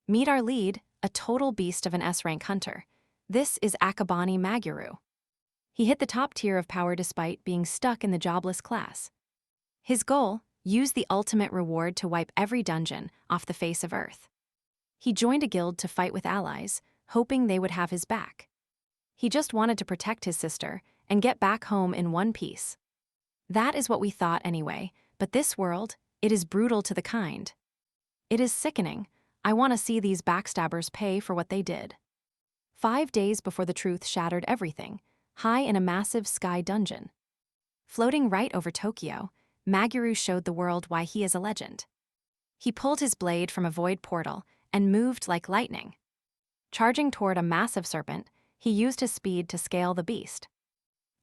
Meet our lead, a total beast of an S-rank hunter. This is Akabani Maguru. He hit the top tier of power despite being stuck in the jobless class. His goal: use the ultimate reward to wipe every dungeon off the face of Earth. He joined a guild to fight with allies, hoping they would have his back. He just wanted to protect his sister and get back home in one piece. That is what we thought anyway, but this world, it is brutal to the kind. It is sickening. I want to see these backstabbers pay for what they did. 5 days before the truth shattered everything, high in a massive sky dungeon. Floating right over Tokyo, Maguru showed the world why he is a legend. He pulled his blade from a void portal and moved like lightning. Charging toward a massive serpent, he used his speed to scale the beast.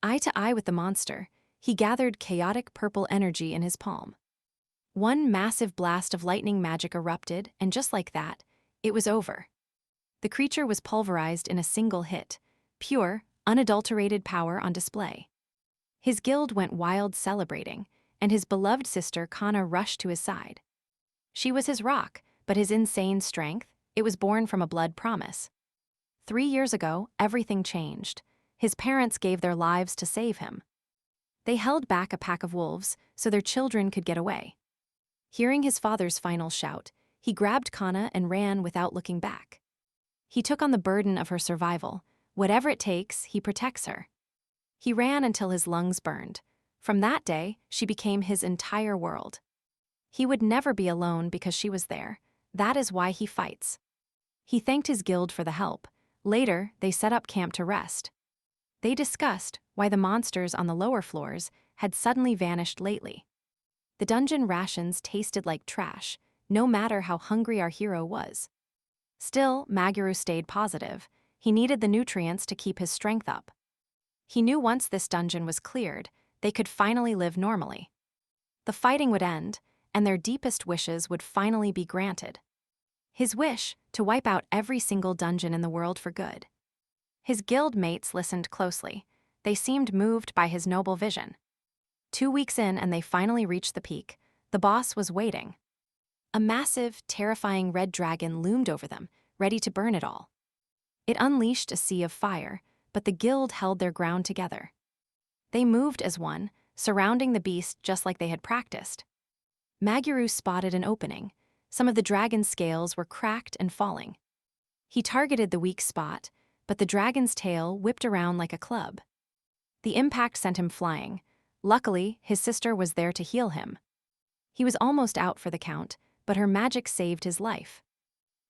Eye to eye with the monster, he gathered chaotic purple energy in his palm. One massive blast of lightning magic erupted, and just like that, it was over. The creature was pulverized in a single hit, pure, unadulterated power on display. His guild went wild celebrating, and his beloved sister Kana rushed to his side. She was his rock, but his insane strength, it was born from a blood promise. 3 years ago, everything changed. His parents gave their lives to save him. They held back a pack of wolves so their children could get away. Hearing his father's final shout, he grabbed Kana and ran without looking back. He took on the burden of her survival. Whatever it takes, he protects her. He ran until his lungs burned. From that day, she became his entire world. He would never be alone because she was there. That is why he fights. He thanked his guild for the help. Later, they set up camp to rest. They discussed why the monsters on the lower floors had suddenly vanished lately. The dungeon rations tasted like trash, no matter how hungry our hero was. Still, Maguru stayed positive. He needed the nutrients to keep his strength up. He knew once this dungeon was cleared, they could finally live normally. The fighting would end, and their deepest wishes would finally be granted. His wish: to wipe out every single dungeon in the world for good. His guild mates listened closely. They seemed moved by his noble vision. 2 weeks in and they finally reached the peak. The boss was waiting. A massive, terrifying red dragon loomed over them, ready to burn it all. It unleashed a sea of fire, but the guild held their ground together. They moved as one, surrounding the beast just like they had practiced. Maguru spotted an opening. Some of the dragon's scales were cracked and falling. He targeted the weak spot, but the dragon's tail whipped around like a club. The impact sent him flying. Luckily, his sister was there to heal him. He was almost out for the count, but her magic saved his life.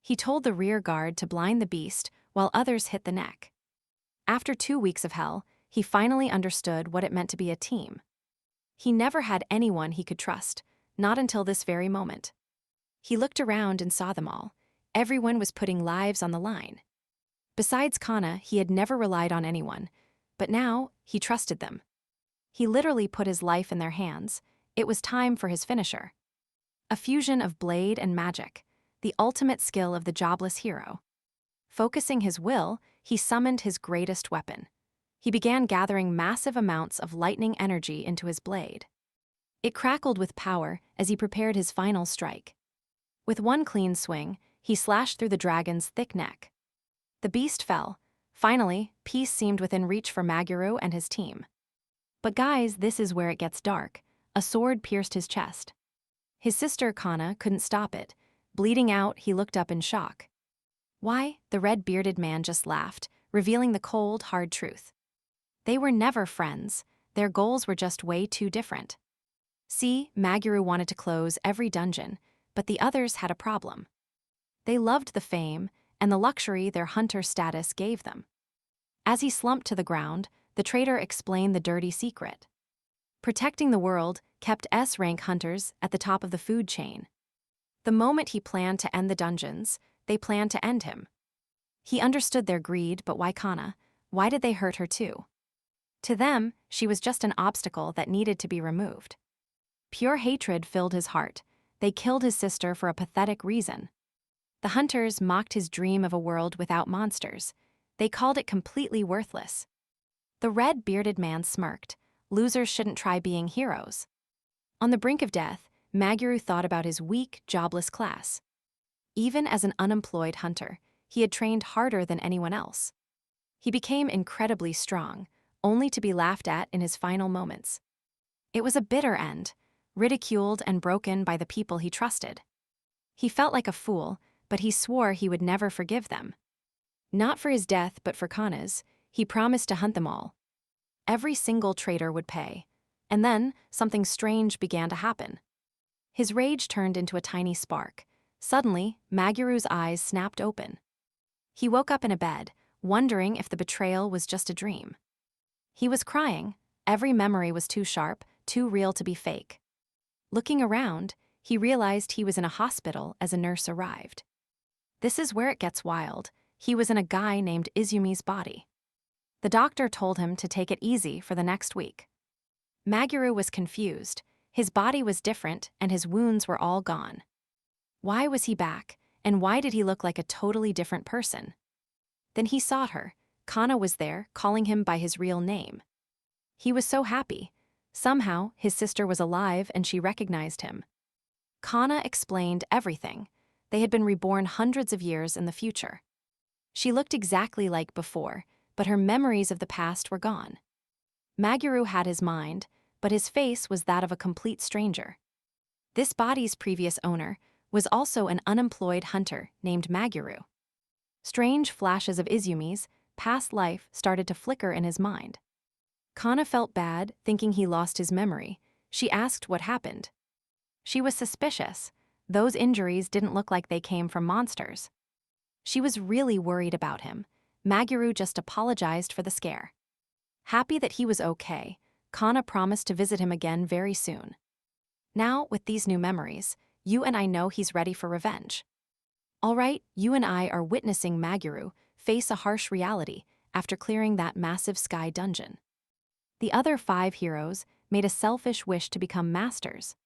He told the rear guard to blind the beast while others hit the neck. After 2 weeks of hell, he finally understood what it meant to be a team. He never had anyone he could trust, not until this very moment. He looked around and saw them all. Everyone was putting lives on the line. Besides Kana, he had never relied on anyone, but now he trusted them. He literally put his life in their hands. It was time for his finisher. A fusion of blade and magic, the ultimate skill of the jobless hero. Focusing his will, he summoned his greatest weapon. He began gathering massive amounts of lightning energy into his blade. It crackled with power as he prepared his final strike. With one clean swing, he slashed through the dragon's thick neck. The beast fell. Finally, peace seemed within reach for Maguru and his team. But guys, this is where it gets dark. A sword pierced his chest. His sister Kana couldn't stop it. Bleeding out, he looked up in shock. Why? The red-bearded man just laughed, revealing the cold, hard truth. They were never friends. Their goals were just way too different. See, Maguru wanted to close every dungeon, but the others had a problem. They loved the fame and the luxury their hunter status gave them. As he slumped to the ground, the traitor explained the dirty secret. Protecting the world kept S-rank hunters at the top of the food chain. The moment he planned to end the dungeons, they planned to end him. He understood their greed, but why Kana? Why did they hurt her too? To them, she was just an obstacle that needed to be removed. Pure hatred filled his heart. They killed his sister for a pathetic reason. The hunters mocked his dream of a world without monsters. They called it completely worthless. The red-bearded man smirked. Losers shouldn't try being heroes. On the brink of death, Maguru thought about his weak, jobless class. Even as an unemployed hunter, he had trained harder than anyone else. He became incredibly strong, only to be laughed at in his final moments. It was a bitter end, ridiculed and broken by the people he trusted. He felt like a fool, but he swore he would never forgive them. Not for his death, but for Kana's, he promised to hunt them all. Every single traitor would pay. And then, something strange began to happen. His rage turned into a tiny spark. Suddenly, Maguru's eyes snapped open. He woke up in a bed, wondering if the betrayal was just a dream. He was crying. Every memory was too sharp, too real to be fake. Looking around, he realized he was in a hospital as a nurse arrived. This is where it gets wild. He was in a guy named Izumi's body. The doctor told him to take it easy for the next week. Maguru was confused. His body was different and his wounds were all gone. Why was he back, and why did he look like a totally different person? Then he sought her. Kana was there, calling him by his real name. He was so happy. Somehow, his sister was alive and she recognized him. Kana explained everything. They had been reborn hundreds of years in the future. She looked exactly like before, but her memories of the past were gone. Maguru had his mind, but his face was that of a complete stranger. This body's previous owner was also an unemployed hunter named Maguru. Strange flashes of Izumi's past life started to flicker in his mind. Kana felt bad, thinking he lost his memory. She asked what happened. She was suspicious. Those injuries didn't look like they came from monsters. She was really worried about him. Maguru just apologized for the scare. Happy that he was okay, Kana promised to visit him again very soon. Now, with these new memories, you and I know he's ready for revenge. All right, you and I are witnessing Maguru face a harsh reality after clearing that massive sky dungeon. The other 5 heroes made a selfish wish to become masters.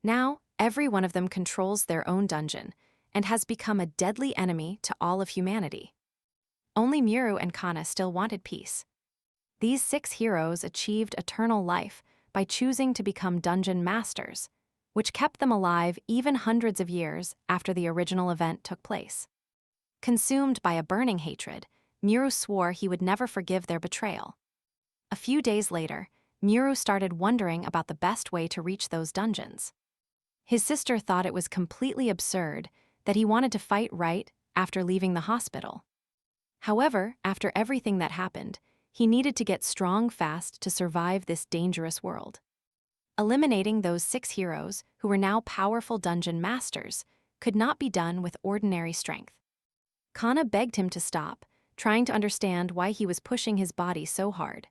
Now, every one of them controls their own dungeon and has become a deadly enemy to all of humanity. Only Muru and Kana still wanted peace. These 6 heroes achieved eternal life by choosing to become dungeon masters, which kept them alive even hundreds of years after the original event took place. Consumed by a burning hatred, Muru swore he would never forgive their betrayal. A few days later, Muru started wondering about the best way to reach those dungeons. His sister thought it was completely absurd that he wanted to fight right after leaving the hospital. However, after everything that happened, he needed to get strong fast to survive this dangerous world. Eliminating those 6 heroes, who were now powerful dungeon masters, could not be done with ordinary strength. Kana begged him to stop, trying to understand why he was pushing his body so hard.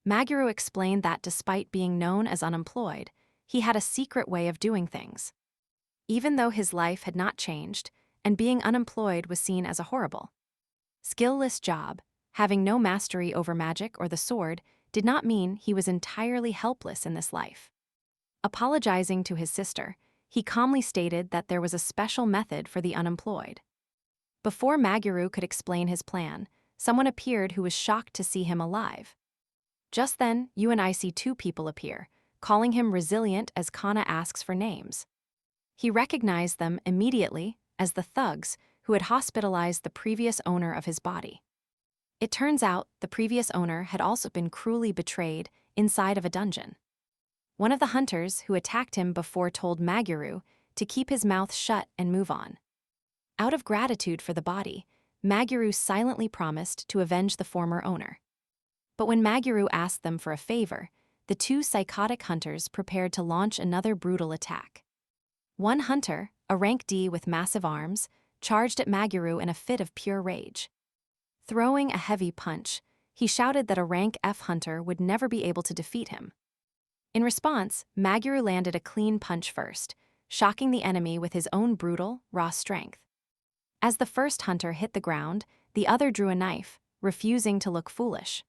Maguru explained that despite being known as unemployed, he had a secret way of doing things. Even though his life had not changed, and being unemployed was seen as a horrible, skillless job, having no mastery over magic or the sword did not mean he was entirely helpless in this life. Apologizing to his sister, he calmly stated that there was a special method for the unemployed. Before Maguru could explain his plan, someone appeared who was shocked to see him alive. Just then, you and I see 2 people appear, calling him resilient as Kana asks for names. He recognized them immediately as the thugs who had hospitalized the previous owner of his body. It turns out the previous owner had also been cruelly betrayed inside of a dungeon. One of the hunters who attacked him before told Maguru to keep his mouth shut and move on. Out of gratitude for the body, Maguru silently promised to avenge the former owner. But when Maguru asked them for a favor, the 2 psychotic hunters prepared to launch another brutal attack. One hunter, a rank D with massive arms, charged at Maguru in a fit of pure rage. Throwing a heavy punch, he shouted that a rank F hunter would never be able to defeat him. In response, Maguru landed a clean punch first, shocking the enemy with his own brutal, raw strength. As the first hunter hit the ground, the other drew a knife, refusing to look foolish.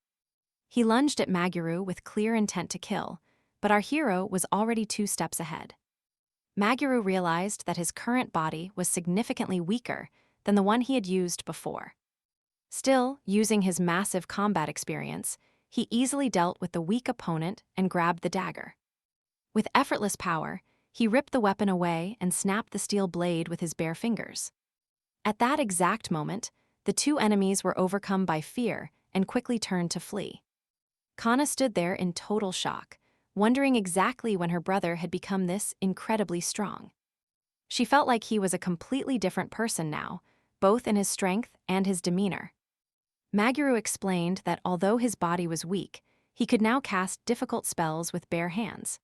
He lunged at Maguru with clear intent to kill, but our hero was already 2 steps ahead. Maguru realized that his current body was significantly weaker than the one he had used before. Still, using his massive combat experience, he easily dealt with the weak opponent and grabbed the dagger. With effortless power, He ripped the weapon away and snapped the steel blade with his bare fingers. At that exact moment, the two enemies were overcome by fear and quickly turned to flee. Kana stood there in total shock, wondering exactly when her brother had become this incredibly strong. She felt like he was a completely different person now, both in his strength and his demeanor. Maguru explained that although his body was weak, he could now cast difficult spells with bare hands.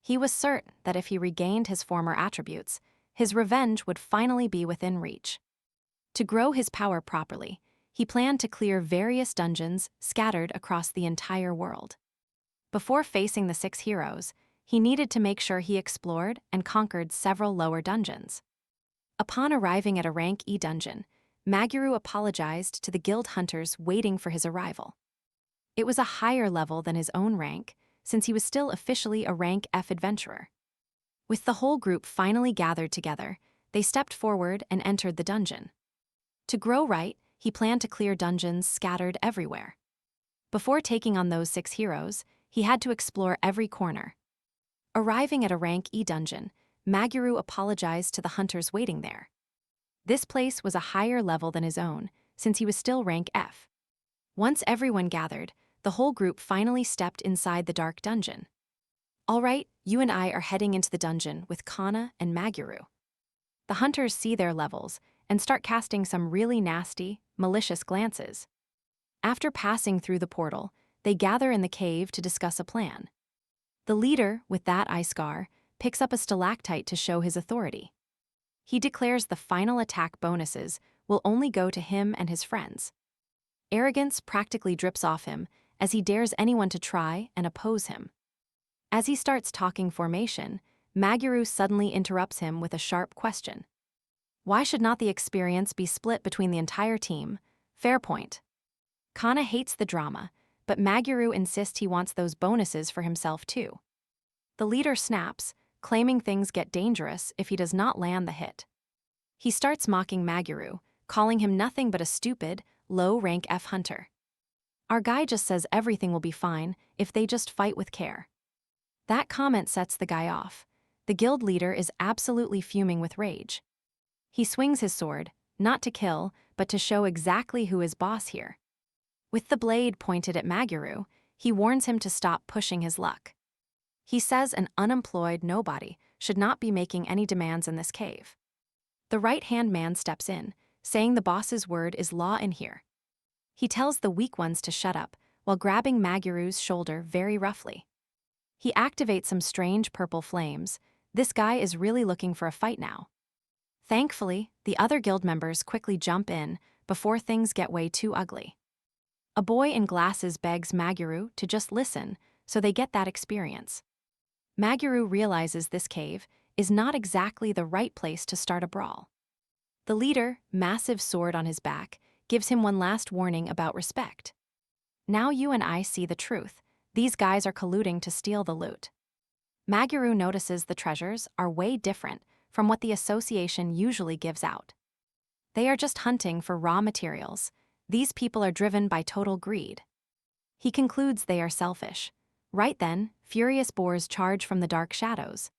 He was certain that if he regained his former attributes, his revenge would finally be within reach. To grow his power properly, he planned to clear various dungeons scattered across the entire world. Before facing the 6 heroes, he needed to make sure he explored and conquered several lower dungeons. Upon arriving at a rank E dungeon, Maguru apologized to the guild hunters waiting for his arrival. It was a higher level than his own rank, since he was still officially a rank F adventurer. With the whole group finally gathered together, they stepped forward and entered the dungeon. To grow right, he planned to clear dungeons scattered everywhere. Before taking on those 6 heroes, he had to explore every corner. Arriving at a rank E dungeon, Maguru apologized to the hunters waiting there. This place was a higher level than his own, since he was still rank F. Once everyone gathered, the whole group finally stepped inside the dark dungeon. "All right, you and I are heading into the dungeon with Kana and Maguru." The hunters see their levels and start casting some really nasty, malicious glances. After passing through the portal, they gather in the cave to discuss a plan. The leader, with that eye scar, picks up a stalactite to show his authority. He declares the final attack bonuses will only go to him and his friends. Arrogance practically drips off him as he dares anyone to try and oppose him. As he starts talking formation, Maguru suddenly interrupts him with a sharp question. Why should not the experience be split between the entire team? Fair point. Kana hates the drama, but Maguru insists he wants those bonuses for himself too. The leader snaps, claiming things get dangerous if he does not land the hit. He starts mocking Maguru, calling him nothing but a stupid, low-rank F hunter. Our guy just says everything will be fine if they just fight with care. That comment sets the guy off. The guild leader is absolutely fuming with rage. He swings his sword, not to kill, but to show exactly who is boss here. With the blade pointed at Maguru, he warns him to stop pushing his luck. He says an unemployed nobody should not be making any demands in this cave. The right-hand man steps in, saying the boss's word is law in here. He tells the weak ones to shut up, while grabbing Maguru's shoulder very roughly. He activates some strange purple flames. This guy is really looking for a fight now. Thankfully, the other guild members quickly jump in before things get way too ugly. A boy in glasses begs Maguru to just listen so they get that experience. Maguru realizes this cave is not exactly the right place to start a brawl. The leader, massive sword on his back, gives him one last warning about respect. Now you and I see the truth. These guys are colluding to steal the loot. Maguru notices the treasures are way different from what the association usually gives out. They are just hunting for raw materials. These people are driven by total greed. He concludes they are selfish. Right then, furious boars charge from the dark shadows.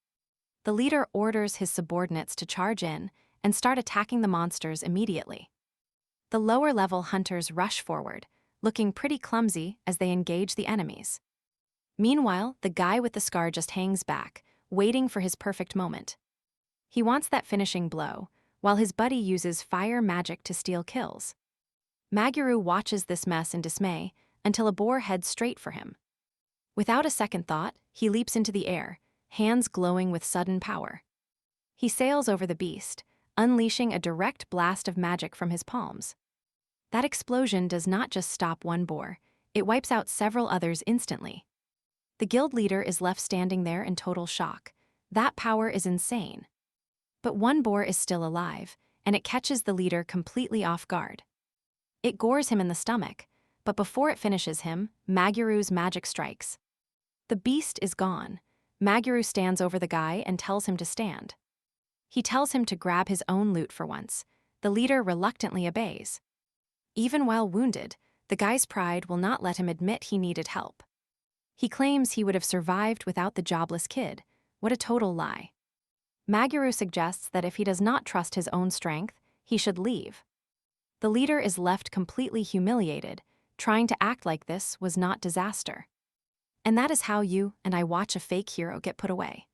The leader orders his subordinates to charge in and start attacking the monsters immediately. The lower-level hunters rush forward, looking pretty clumsy as they engage the enemies. Meanwhile, the guy with the scar just hangs back, waiting for his perfect moment. He wants that finishing blow, while his buddy uses fire magic to steal kills. Maguru watches this mess in dismay until a boar heads straight for him. Without a second thought, he leaps into the air, hands glowing with sudden power. He sails over the beast, unleashing a direct blast of magic from his palms. That explosion does not just stop one boar, it wipes out several others instantly. The guild leader is left standing there in total shock. That power is insane. But one boar is still alive, and it catches the leader completely off guard. It gores him in the stomach, but before it finishes him, Maguru's magic strikes. The beast is gone. Maguru stands over the guy and tells him to stand. He tells him to grab his own loot for once. The leader reluctantly obeys. Even while wounded, the guy's pride will not let him admit he needed help. He claims he would have survived without the jobless kid. What a total lie. Maguru suggests that if he does not trust his own strength, he should leave. The leader is left completely humiliated. Trying to act like this was not disaster. And that is how you and I watch a fake hero get put away.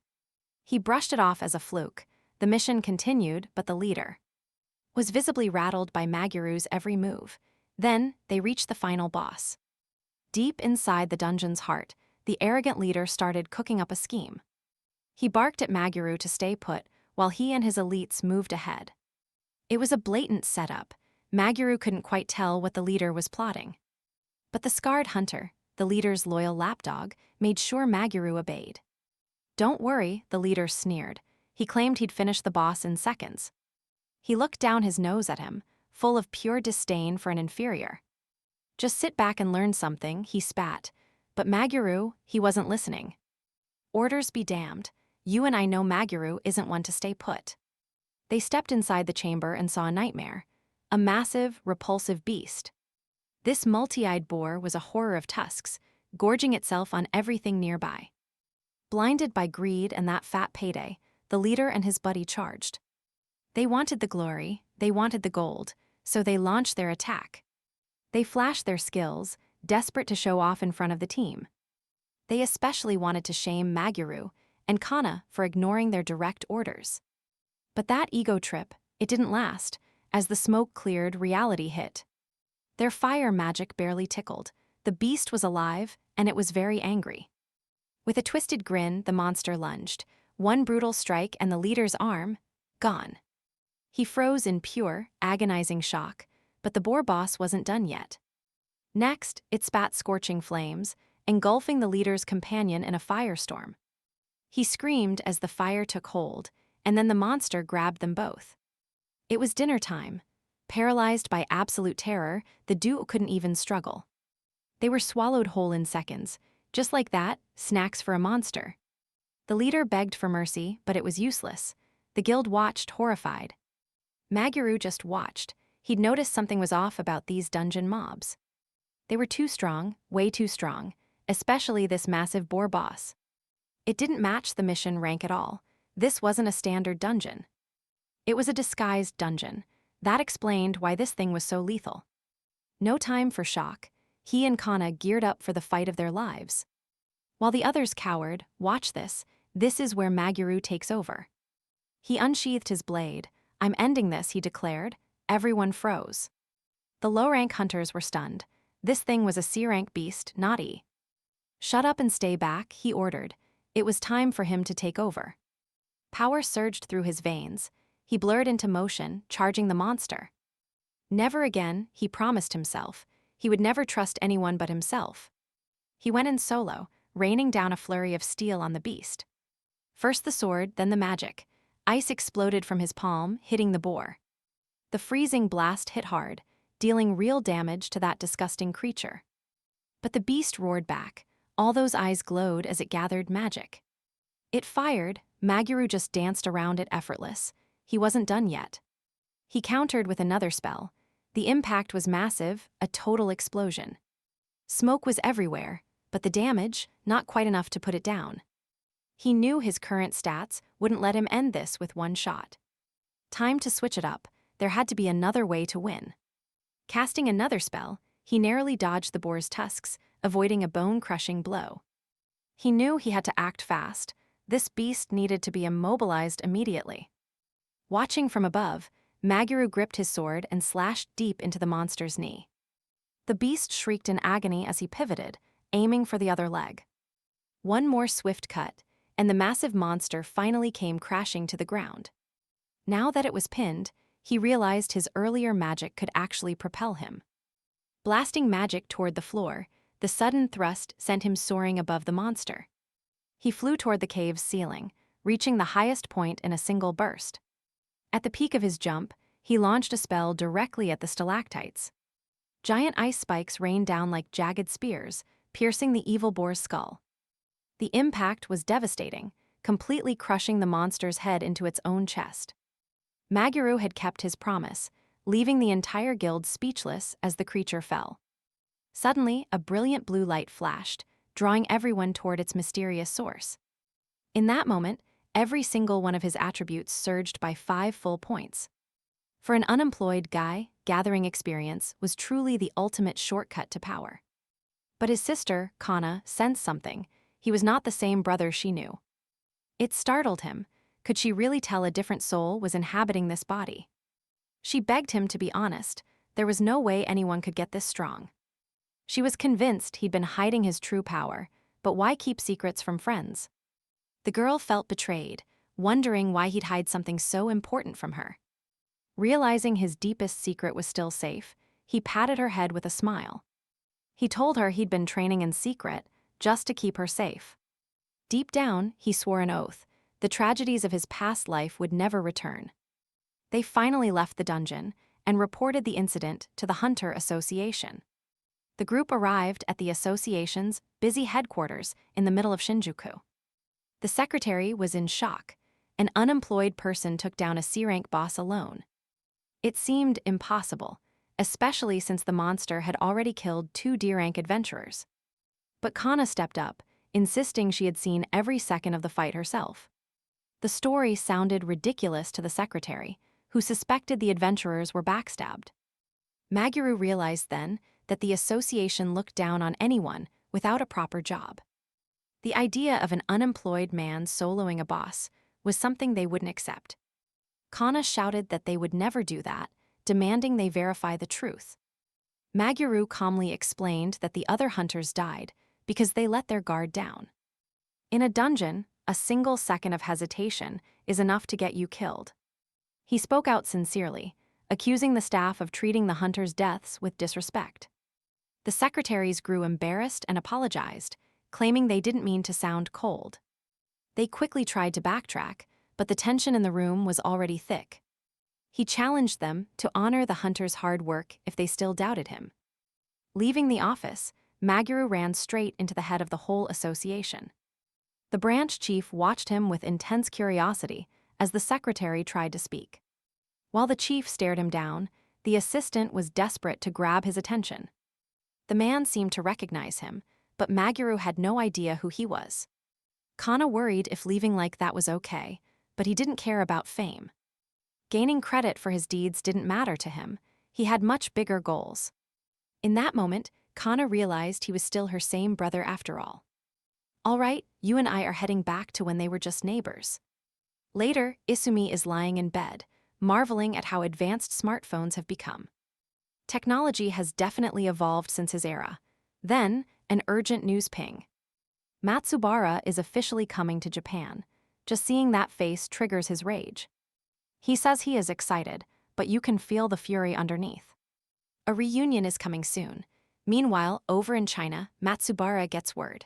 He brushed it off as a fluke. The mission continued, but the leader was visibly rattled by Maguru's every move. Then, they reached the final boss. Deep inside the dungeon's heart, the arrogant leader started cooking up a scheme. He barked at Maguru to stay put, while he and his elites moved ahead. It was a blatant setup. Maguru couldn't quite tell what the leader was plotting. But the scarred hunter, the leader's loyal lapdog, made sure Maguru obeyed. "Don't worry," the leader sneered. He claimed he'd finish the boss in seconds. He looked down his nose at him, full of pure disdain for an inferior. "Just sit back and learn something," he spat. But Maguru, he wasn't listening. "Orders be damned. You and I know Maguru isn't one to stay put." They stepped inside the chamber and saw a nightmare. A massive, repulsive beast. This multi-eyed boar was a horror of tusks, gorging itself on everything nearby. Blinded by greed and that fat payday, the leader and his buddy charged. They wanted the glory, they wanted the gold, so they launched their attack. They flashed their skills, desperate to show off in front of the team. They especially wanted to shame Maguru and Kana for ignoring their direct orders. But that ego trip, it didn't last. As the smoke cleared, reality hit. Their fire magic barely tickled. The beast was alive, and it was very angry. With a twisted grin, the monster lunged. One brutal strike and the leader's arm, gone. He froze in pure, agonizing shock, but the boar boss wasn't done yet. Next, it spat scorching flames, engulfing the leader's companion in a firestorm. He screamed as the fire took hold, and then the monster grabbed them both. It was dinner time. Paralyzed by absolute terror, the duo couldn't even struggle. They were swallowed whole in seconds. Just like that, snacks for a monster. The leader begged for mercy, but it was useless. The guild watched, horrified. Maguru just watched. He'd noticed something was off about these dungeon mobs. They were too strong, way too strong, especially this massive boar boss. It didn't match the mission rank at all. This wasn't a standard dungeon. It was a disguised dungeon. That explained why this thing was so lethal. No time for shock. He and Kana geared up for the fight of their lives. While the others cowered, watch this. This is where Maguru takes over. He unsheathed his blade. "I'm ending this," he declared. Everyone froze. The low-rank hunters were stunned. This thing was a C-rank beast, not E. "Shut up and stay back," he ordered. It was time for him to take over. Power surged through his veins. He blurred into motion, charging the monster. Never again, he promised himself. He would never trust anyone but himself. He went in solo, raining down a flurry of steel on the beast. First the sword, then the magic. Ice exploded from his palm, hitting the boar. The freezing blast hit hard, dealing real damage to that disgusting creature. But the beast roared back. All those eyes glowed as it gathered magic. It fired. Maguru just danced around it effortless. He wasn't done yet. He countered with another spell. The impact was massive, a total explosion. Smoke was everywhere, but the damage, not quite enough to put it down. He knew his current stats wouldn't let him end this with one shot. Time to switch it up. There had to be another way to win. Casting another spell, he narrowly dodged the boar's tusks, avoiding a bone-crushing blow. He knew he had to act fast. This beast needed to be immobilized immediately. Watching from above, Maguru gripped his sword and slashed deep into the monster's knee. The beast shrieked in agony as he pivoted, aiming for the other leg. One more swift cut, and the massive monster finally came crashing to the ground. Now that it was pinned, he realized his earlier magic could actually propel him. Blasting magic toward the floor, the sudden thrust sent him soaring above the monster. He flew toward the cave's ceiling, reaching the highest point in a single burst. At the peak of his jump, he launched a spell directly at the stalactites. Giant ice spikes rained down like jagged spears, piercing the evil boar's skull. The impact was devastating, completely crushing the monster's head into its own chest. Maguru had kept his promise, leaving the entire guild speechless as the creature fell. Suddenly, a brilliant blue light flashed, drawing everyone toward its mysterious source. In that moment, every single one of his attributes surged by 5 full points. For an unemployed guy, gathering experience was truly the ultimate shortcut to power. But his sister, Kana, sensed something. He was not the same brother she knew. It startled him. Could she really tell a different soul was inhabiting this body? She begged him to be honest. There was no way anyone could get this strong. She was convinced he'd been hiding his true power, but why keep secrets from friends? The girl felt betrayed, wondering why he'd hide something so important from her. Realizing his deepest secret was still safe, he patted her head with a smile. He told her he'd been training in secret, just to keep her safe. Deep down, he swore an oath. The tragedies of his past life would never return. They finally left the dungeon and reported the incident to the Hunter Association. The group arrived at the association's busy headquarters in the middle of Shinjuku. The secretary was in shock. An unemployed person took down a C-rank boss alone. It seemed impossible, especially since the monster had already killed 2 D-rank adventurers. But Kana stepped up, insisting she had seen every second of the fight herself. The story sounded ridiculous to the secretary, who suspected the adventurers were backstabbed. Maguru realized then that the association looked down on anyone without a proper job. The idea of an unemployed man soloing a boss was something they wouldn't accept. Kana shouted that they would never do that, demanding they verify the truth. Maguru calmly explained that the other hunters died because they let their guard down. In a dungeon, a single second of hesitation is enough to get you killed. He spoke out sincerely, accusing the staff of treating the hunters' deaths with disrespect. The secretaries grew embarrassed and apologized, claiming they didn't mean to sound cold. They quickly tried to backtrack, but the tension in the room was already thick. He challenged them to honor the hunters' hard work if they still doubted him. Leaving the office, Maguru ran straight into the head of the whole association. The branch chief watched him with intense curiosity as the secretary tried to speak. While the chief stared him down, the assistant was desperate to grab his attention. The man seemed to recognize him, but Maguru had no idea who he was. Kana worried if leaving like that was okay, but he didn't care about fame. Gaining credit for his deeds didn't matter to him. He had much bigger goals. In that moment, Kana realized he was still her same brother after all. All right, you and I are heading back to when they were just neighbors. Later, Isumi is lying in bed, marveling at how advanced smartphones have become. Technology has definitely evolved since his era. Then, an urgent news ping. Matsubara is officially coming to Japan. Just seeing that face triggers his rage. He says he is excited, but you can feel the fury underneath. A reunion is coming soon. Meanwhile, over in China, Matsubara gets word.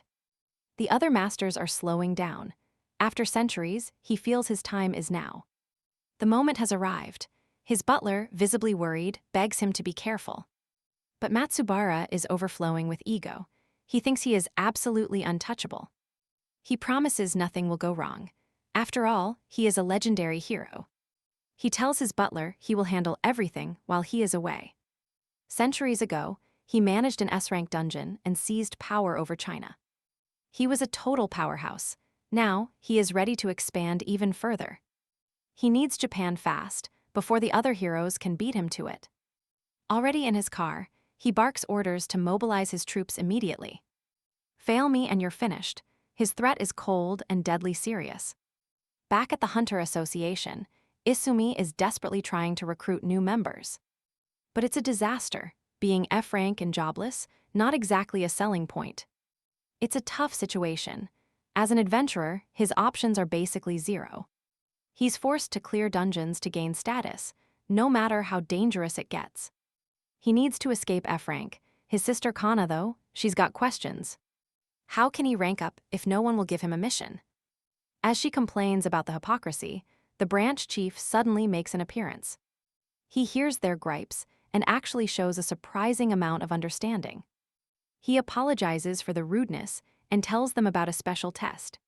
The other masters are slowing down. After centuries, he feels his time is now. The moment has arrived. His butler, visibly worried, begs him to be careful. But Matsubara is overflowing with ego. He thinks he is absolutely untouchable. He promises nothing will go wrong. After all, he is a legendary hero. He tells his butler he will handle everything while he is away. Centuries ago, he managed an S-rank dungeon and seized power over China. He was a total powerhouse. Now, he is ready to expand even further. He needs Japan fast, before the other heroes can beat him to it. Already in his car, he barks orders to mobilize his troops immediately. Fail me and you're finished. His threat is cold and deadly serious. Back at the Hunter Association, Isumi is desperately trying to recruit new members. But it's a disaster, being F-rank and jobless, not exactly a selling point. It's a tough situation. As an adventurer, his options are basically zero. He's forced to clear dungeons to gain status, no matter how dangerous it gets. He needs to escape F-rank. His sister Kana, though, she's got questions. How can he rank up if no one will give him a mission? As she complains about the hypocrisy, the branch chief suddenly makes an appearance. He hears their gripes and actually shows a surprising amount of understanding. He apologizes for the rudeness and tells them about a special test.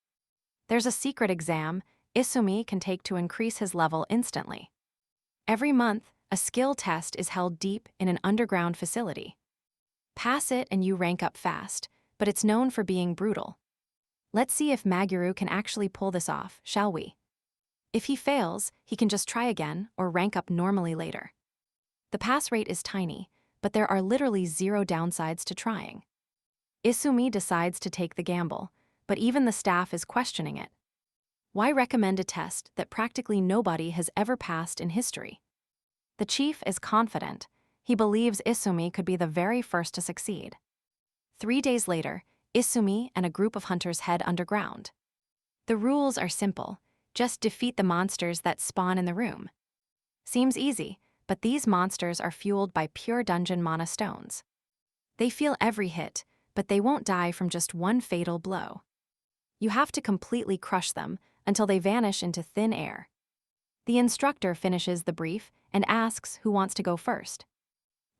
There's a secret exam Isumi can take to increase his level instantly. Every month, a skill test is held deep in an underground facility. Pass it and you rank up fast, but it's known for being brutal. Let's see if Maguru can actually pull this off, shall we? If he fails, he can just try again or rank up normally later. The pass rate is tiny, but there are literally zero downsides to trying. Isumi decides to take the gamble, but even the staff is questioning it. Why recommend a test that practically nobody has ever passed in history? The chief is confident. He believes Isumi could be the very first to succeed. 3 days later, Isumi and a group of hunters head underground. The rules are simple. Just defeat the monsters that spawn in the room. Seems easy, but these monsters are fueled by pure dungeon mana stones. They feel every hit, but they won't die from just one fatal blow. You have to completely crush them until they vanish into thin air. The instructor finishes the brief and asks who wants to go first.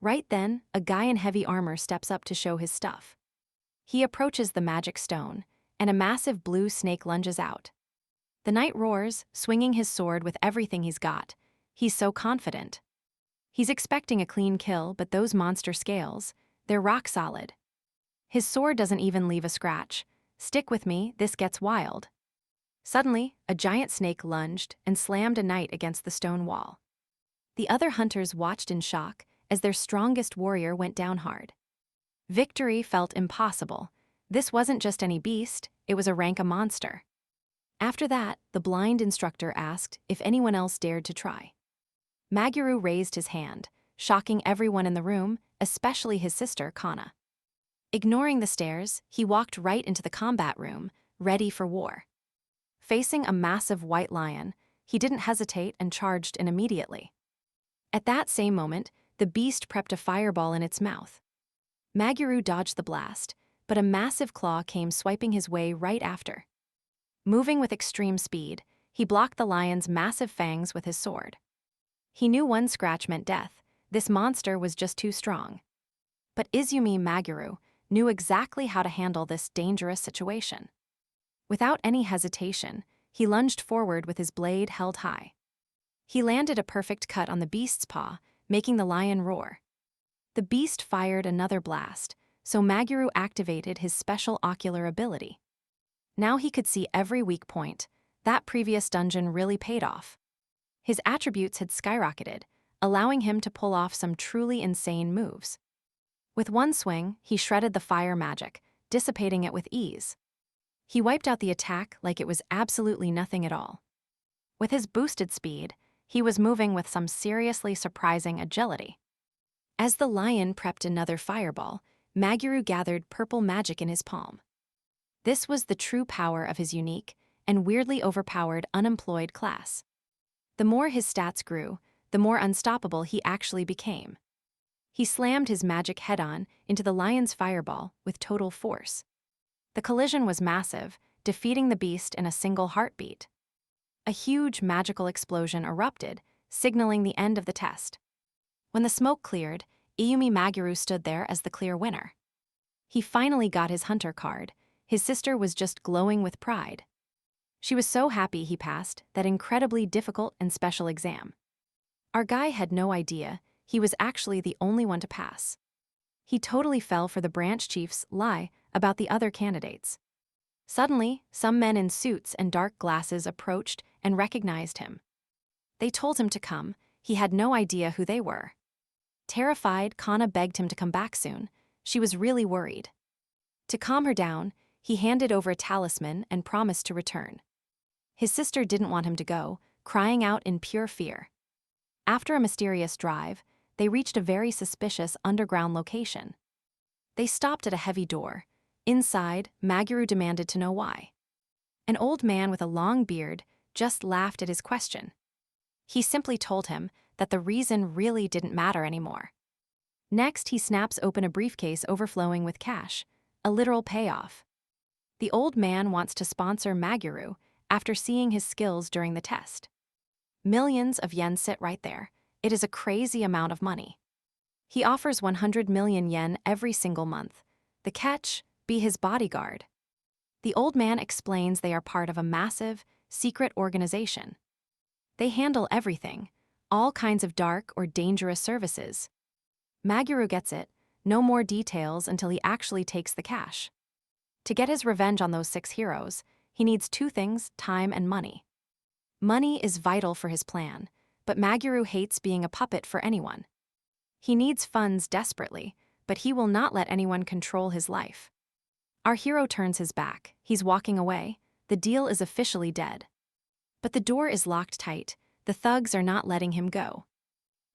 Right then, a guy in heavy armor steps up to show his stuff. He approaches the magic stone, and a massive blue snake lunges out. The knight roars, swinging his sword with everything he's got. He's so confident. He's expecting a clean kill, but those monster scales, they're rock solid. His sword doesn't even leave a scratch. Stick with me, this gets wild. Suddenly, a giant snake lunged and slammed a knight against the stone wall. The other hunters watched in shock as their strongest warrior went down hard. Victory felt impossible. This wasn't just any beast, it was a rank monster. After that, the blind instructor asked if anyone else dared to try. Maguru raised his hand, shocking everyone in the room, especially his sister, Kana. Ignoring the stares, he walked right into the combat room, ready for war. Facing a massive white lion, he didn't hesitate and charged in immediately. At that same moment, the beast prepped a fireball in its mouth. Maguru dodged the blast, but a massive claw came swiping his way right after. Moving with extreme speed, he blocked the lion's massive fangs with his sword. He knew one scratch meant death. This monster was just too strong. But Izumi Maguru knew exactly how to handle this dangerous situation. Without any hesitation, he lunged forward with his blade held high. He landed a perfect cut on the beast's paw, making the lion roar. The beast fired another blast, so Maguru activated his special ocular ability. Now he could see every weak point. That previous dungeon really paid off. His attributes had skyrocketed, allowing him to pull off some truly insane moves. With one swing, he shredded the fire magic, dissipating it with ease. He wiped out the attack like it was absolutely nothing at all. With his boosted speed, he was moving with some seriously surprising agility. As the lion prepped another fireball, Maguru gathered purple magic in his palm. This was the true power of his unique and weirdly overpowered unemployed class. The more his stats grew, the more unstoppable he actually became. He slammed his magic head-on into the lion's fireball with total force. The collision was massive, defeating the beast in a single heartbeat. A huge magical explosion erupted, signaling the end of the test. When the smoke cleared, Izumi Maguru stood there as the clear winner. He finally got his hunter card. His sister was just glowing with pride. She was so happy he passed that incredibly difficult and special exam. Our guy had no idea he was actually the only one to pass. He totally fell for the branch chief's lie about the other candidates. Suddenly, some men in suits and dark glasses approached and recognized him. They told him to come. He had no idea who they were. Terrified, Kana begged him to come back soon. She was really worried. To calm her down, he handed over a talisman and promised to return. His sister didn't want him to go, crying out in pure fear. After a mysterious drive, they reached a very suspicious underground location. They stopped at a heavy door. Inside, Maguru demanded to know why. An old man with a long beard just laughed at his question. He simply told him that the reason really didn't matter anymore. Next, he snaps open a briefcase overflowing with cash, a literal payoff. The old man wants to sponsor Maguru after seeing his skills during the test. Millions of yen sit right there. It is a crazy amount of money. He offers 100 million yen every single month. The catch, be his bodyguard. The old man explains they are part of a massive, secret organization. They handle everything, all kinds of dark or dangerous services. Maguru gets it, no more details until he actually takes the cash. To get his revenge on those 6 heroes, he needs 2 things: time and money. Money is vital for his plan, but Maguru hates being a puppet for anyone. He needs funds desperately, but he will not let anyone control his life. Our hero turns his back. He's walking away. The deal is officially dead. But the door is locked tight. The thugs are not letting him go.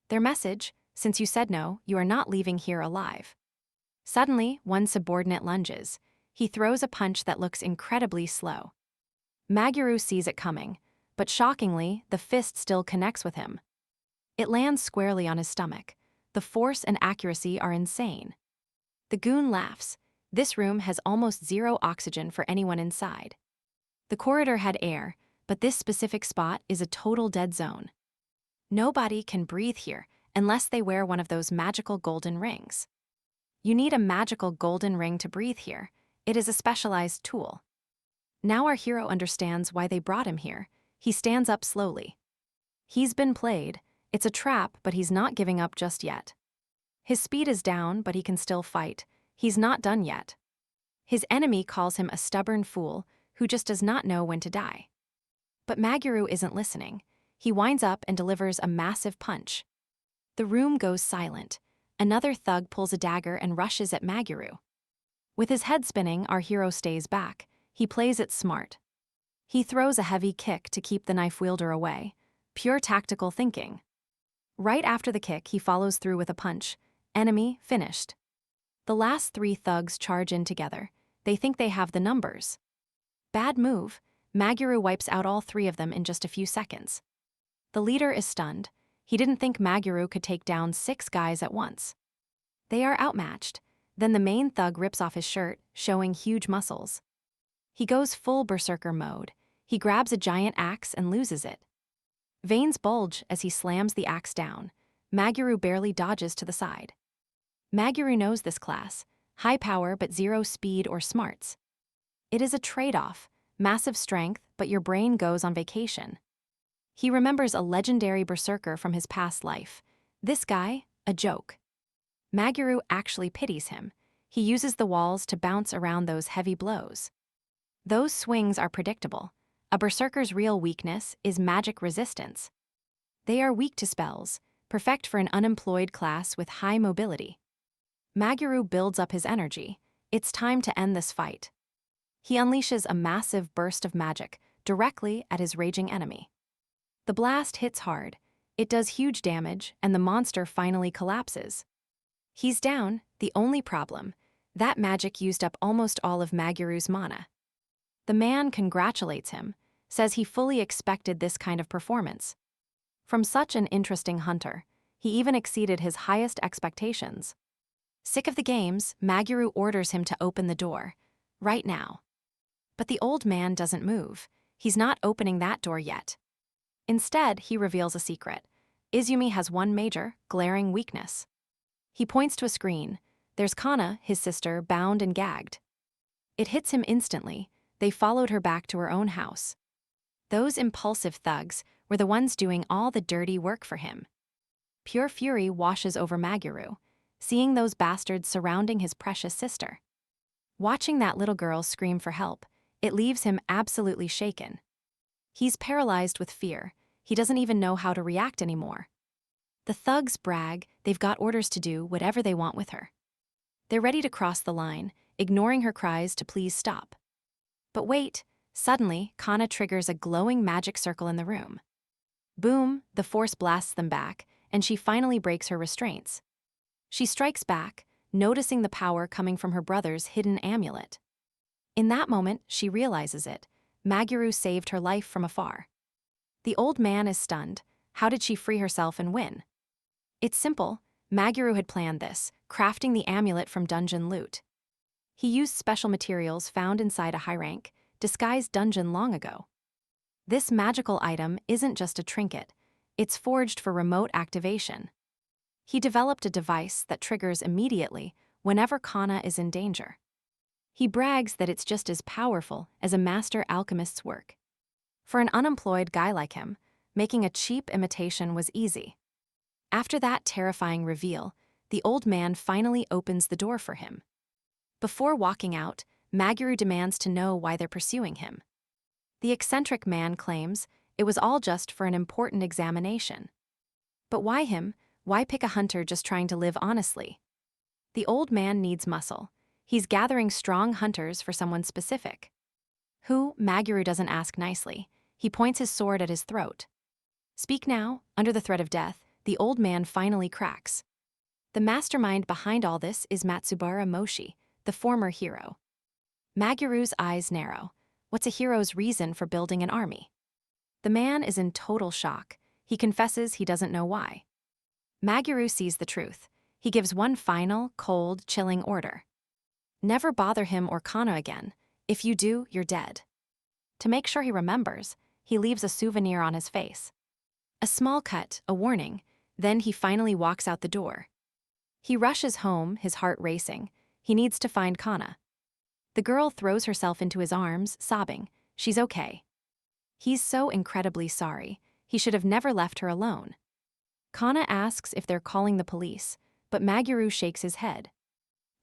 Their message: since you said no, you are not leaving here alive. Suddenly, one subordinate lunges. He throws a punch that looks incredibly slow. Maguru sees it coming, but shockingly, the fist still connects with him. It lands squarely on his stomach. The force and accuracy are insane. The goon laughs. This room has almost 0 oxygen for anyone inside. The corridor had air, but this specific spot is a total dead zone. Nobody can breathe here unless they wear one of those magical golden rings. You need a magical golden ring to breathe here. It is a specialized tool. Now our hero understands why they brought him here. He stands up slowly. He's been played. It's a trap, but he's not giving up just yet. His speed is down, but he can still fight. He's not done yet. His enemy calls him a stubborn fool who just does not know when to die. But Maguru isn't listening. He winds up and delivers a massive punch. The room goes silent. Another thug pulls a dagger and rushes at Maguru. With his head spinning, our hero stays back. He plays it smart. He throws a heavy kick to keep the knife wielder away. Pure tactical thinking. Right after the kick, he follows through with a punch. Enemy finished. The last 3 thugs charge in together. They think they have the numbers. Bad move. Maguru wipes out all 3 of them in just a few seconds. The leader is stunned. He didn't think Maguru could take down 6 guys at once. They are outmatched. Then the main thug rips off his shirt, showing huge muscles. He goes full berserker mode. He grabs a giant axe and loses it. Veins bulge as he slams the axe down. Maguru barely dodges to the side. Maguru knows this class: high power but 0 speed or smarts. It is a trade-off: massive strength, but your brain goes on vacation. He remembers a legendary berserker from his past life. This guy, a joke. Maguru actually pities him. He uses the walls to bounce around those heavy blows. Those swings are predictable. A berserker's real weakness is magic resistance. They are weak to spells, perfect for an unemployed class with high mobility. Maguru builds up his energy. It's time to end this fight. He unleashes a massive burst of magic directly at his raging enemy. The blast hits hard. It does huge damage, and the monster finally collapses. He's down. The only problem: that magic used up almost all of Maguru's mana. The man congratulates him, says he fully expected this kind of performance. From such an interesting hunter, he even exceeded his highest expectations. Sick of the games, Maguru orders him to open the door. Right now. But the old man doesn't move. He's not opening that door yet. Instead, he reveals a secret. Izumi has one major, glaring weakness. He points to a screen. There's Kana, his sister, bound and gagged. It hits him instantly. They followed her back to her own house. Those impulsive thugs were the ones doing all the dirty work for him. Pure fury washes over Maguru, seeing those bastards surrounding his precious sister. Watching that little girl scream for help, it leaves him absolutely shaken. He's paralyzed with fear. He doesn't even know how to react anymore. The thugs brag they've got orders to do whatever they want with her. They're ready to cross the line, ignoring her cries to please stop. But wait, suddenly, Kana triggers a glowing magic circle in the room. Boom, the force blasts them back, and she finally breaks her restraints. She strikes back, noticing the power coming from her brother's hidden amulet. In that moment, she realizes it. Maguru saved her life from afar. The old man is stunned. How did she free herself and win? It's simple. Maguru had planned this, crafting the amulet from dungeon loot. He used special materials found inside a high-rank, disguised dungeon long ago. This magical item isn't just a trinket. It's forged for remote activation. He developed a device that triggers immediately whenever Kana is in danger. He brags that it's just as powerful as a master alchemist's work. For an unemployed guy like him, making a cheap imitation was easy. After that terrifying reveal, the old man finally opens the door for him. Before walking out, Maguru demands to know why they're pursuing him. The eccentric man claims it was all just for an important examination. But why him? Why pick a hunter just trying to live honestly? The old man needs muscle. He's gathering strong hunters for someone specific. Who? Maguru doesn't ask nicely. He points his sword at his throat. Speak now. Under the threat of death, the old man finally cracks. The mastermind behind all this is Matsubara Moshi, the former hero. Maguru's eyes narrow. What's a hero's reason for building an army? The man is in total shock. He confesses he doesn't know why. Maguru sees the truth. He gives one final, cold, chilling order. Never bother him or Kana again. If you do, you're dead. To make sure he remembers, he leaves a souvenir on his face. A small cut, a warning, then he finally walks out the door. He rushes home, his heart racing. He needs to find Kana. The girl throws herself into his arms, sobbing. She's okay. He's so incredibly sorry. He should have never left her alone. Kana asks if they're calling the police, but Maguru shakes his head.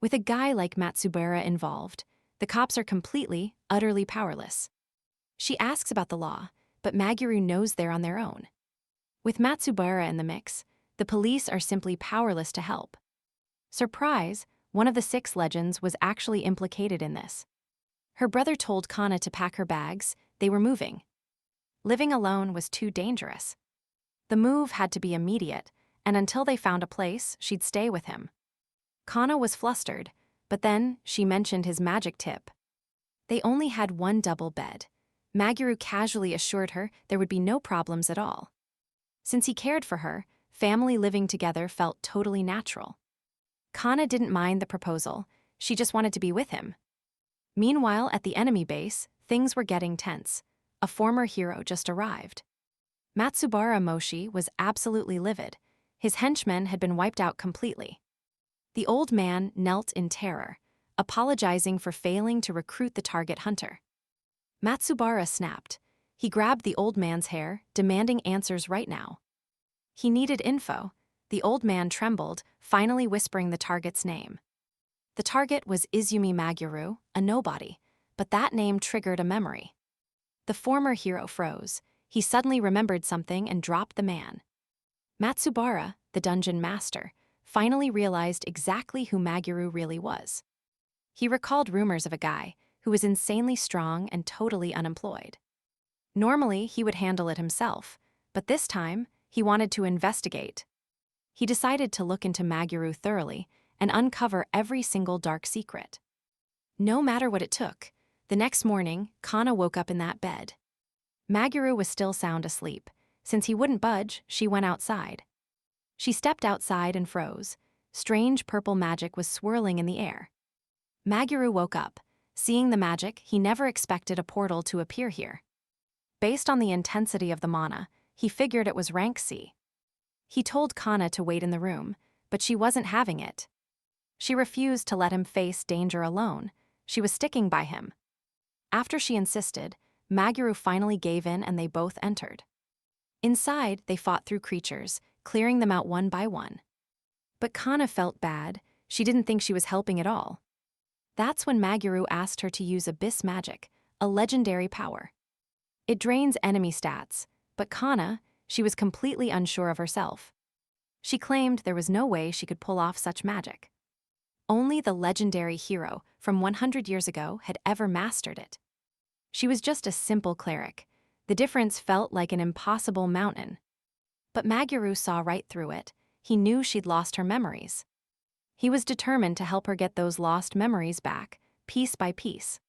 With a guy like Matsubara involved, the cops are completely, utterly powerless. She asks about the law, but Maguru knows they're on their own. With Matsubara in the mix, the police are simply powerless to help. Surprise, one of the 6 legends was actually implicated in this. Her brother told Kana to pack her bags. They were moving. Living alone was too dangerous. The move had to be immediate, and until they found a place, she'd stay with him. Kana was flustered, but then she mentioned his magic tip. They only had one double bed. Maguru casually assured her there would be no problems at all. Since he cared for her, family living together felt totally natural. Kana didn't mind the proposal, she just wanted to be with him. Meanwhile, at the enemy base, things were getting tense. A former hero just arrived. Matsubara Moshi was absolutely livid. His henchmen had been wiped out completely. The old man knelt in terror, apologizing for failing to recruit the target hunter. Matsubara snapped. He grabbed the old man's hair, demanding answers right now. He needed info. The old man trembled, finally whispering the target's name. The target was Izumi Maguru, a nobody, but that name triggered a memory. The former hero froze. He suddenly remembered something and dropped the man. Matsubara, the dungeon master, finally realized exactly who Maguru really was. He recalled rumors of a guy who was insanely strong and totally unemployed. Normally, he would handle it himself, but this time, he wanted to investigate. He decided to look into Maguru thoroughly and uncover every single dark secret. No matter what it took, the next morning, Kana woke up in that bed. Maguru was still sound asleep. Since he wouldn't budge, she went outside. She stepped outside and froze. Strange purple magic was swirling in the air. Maguru woke up. Seeing the magic, he never expected a portal to appear here. Based on the intensity of the mana, he figured it was rank C. He told Kana to wait in the room, but she wasn't having it. She refused to let him face danger alone. She was sticking by him. After she insisted, Maguru finally gave in and they both entered. Inside, they fought through creatures, clearing them out one by one. But Kana felt bad. She didn't think she was helping at all. That's when Maguru asked her to use abyss magic, a legendary power. It drains enemy stats, but Kana, she was completely unsure of herself. She claimed there was no way she could pull off such magic. Only the legendary hero from 100 years ago had ever mastered it. She was just a simple cleric. The difference felt like an impossible mountain. But Maguru saw right through it. He knew she'd lost her memories. He was determined to help her get those lost memories back, piece by piece.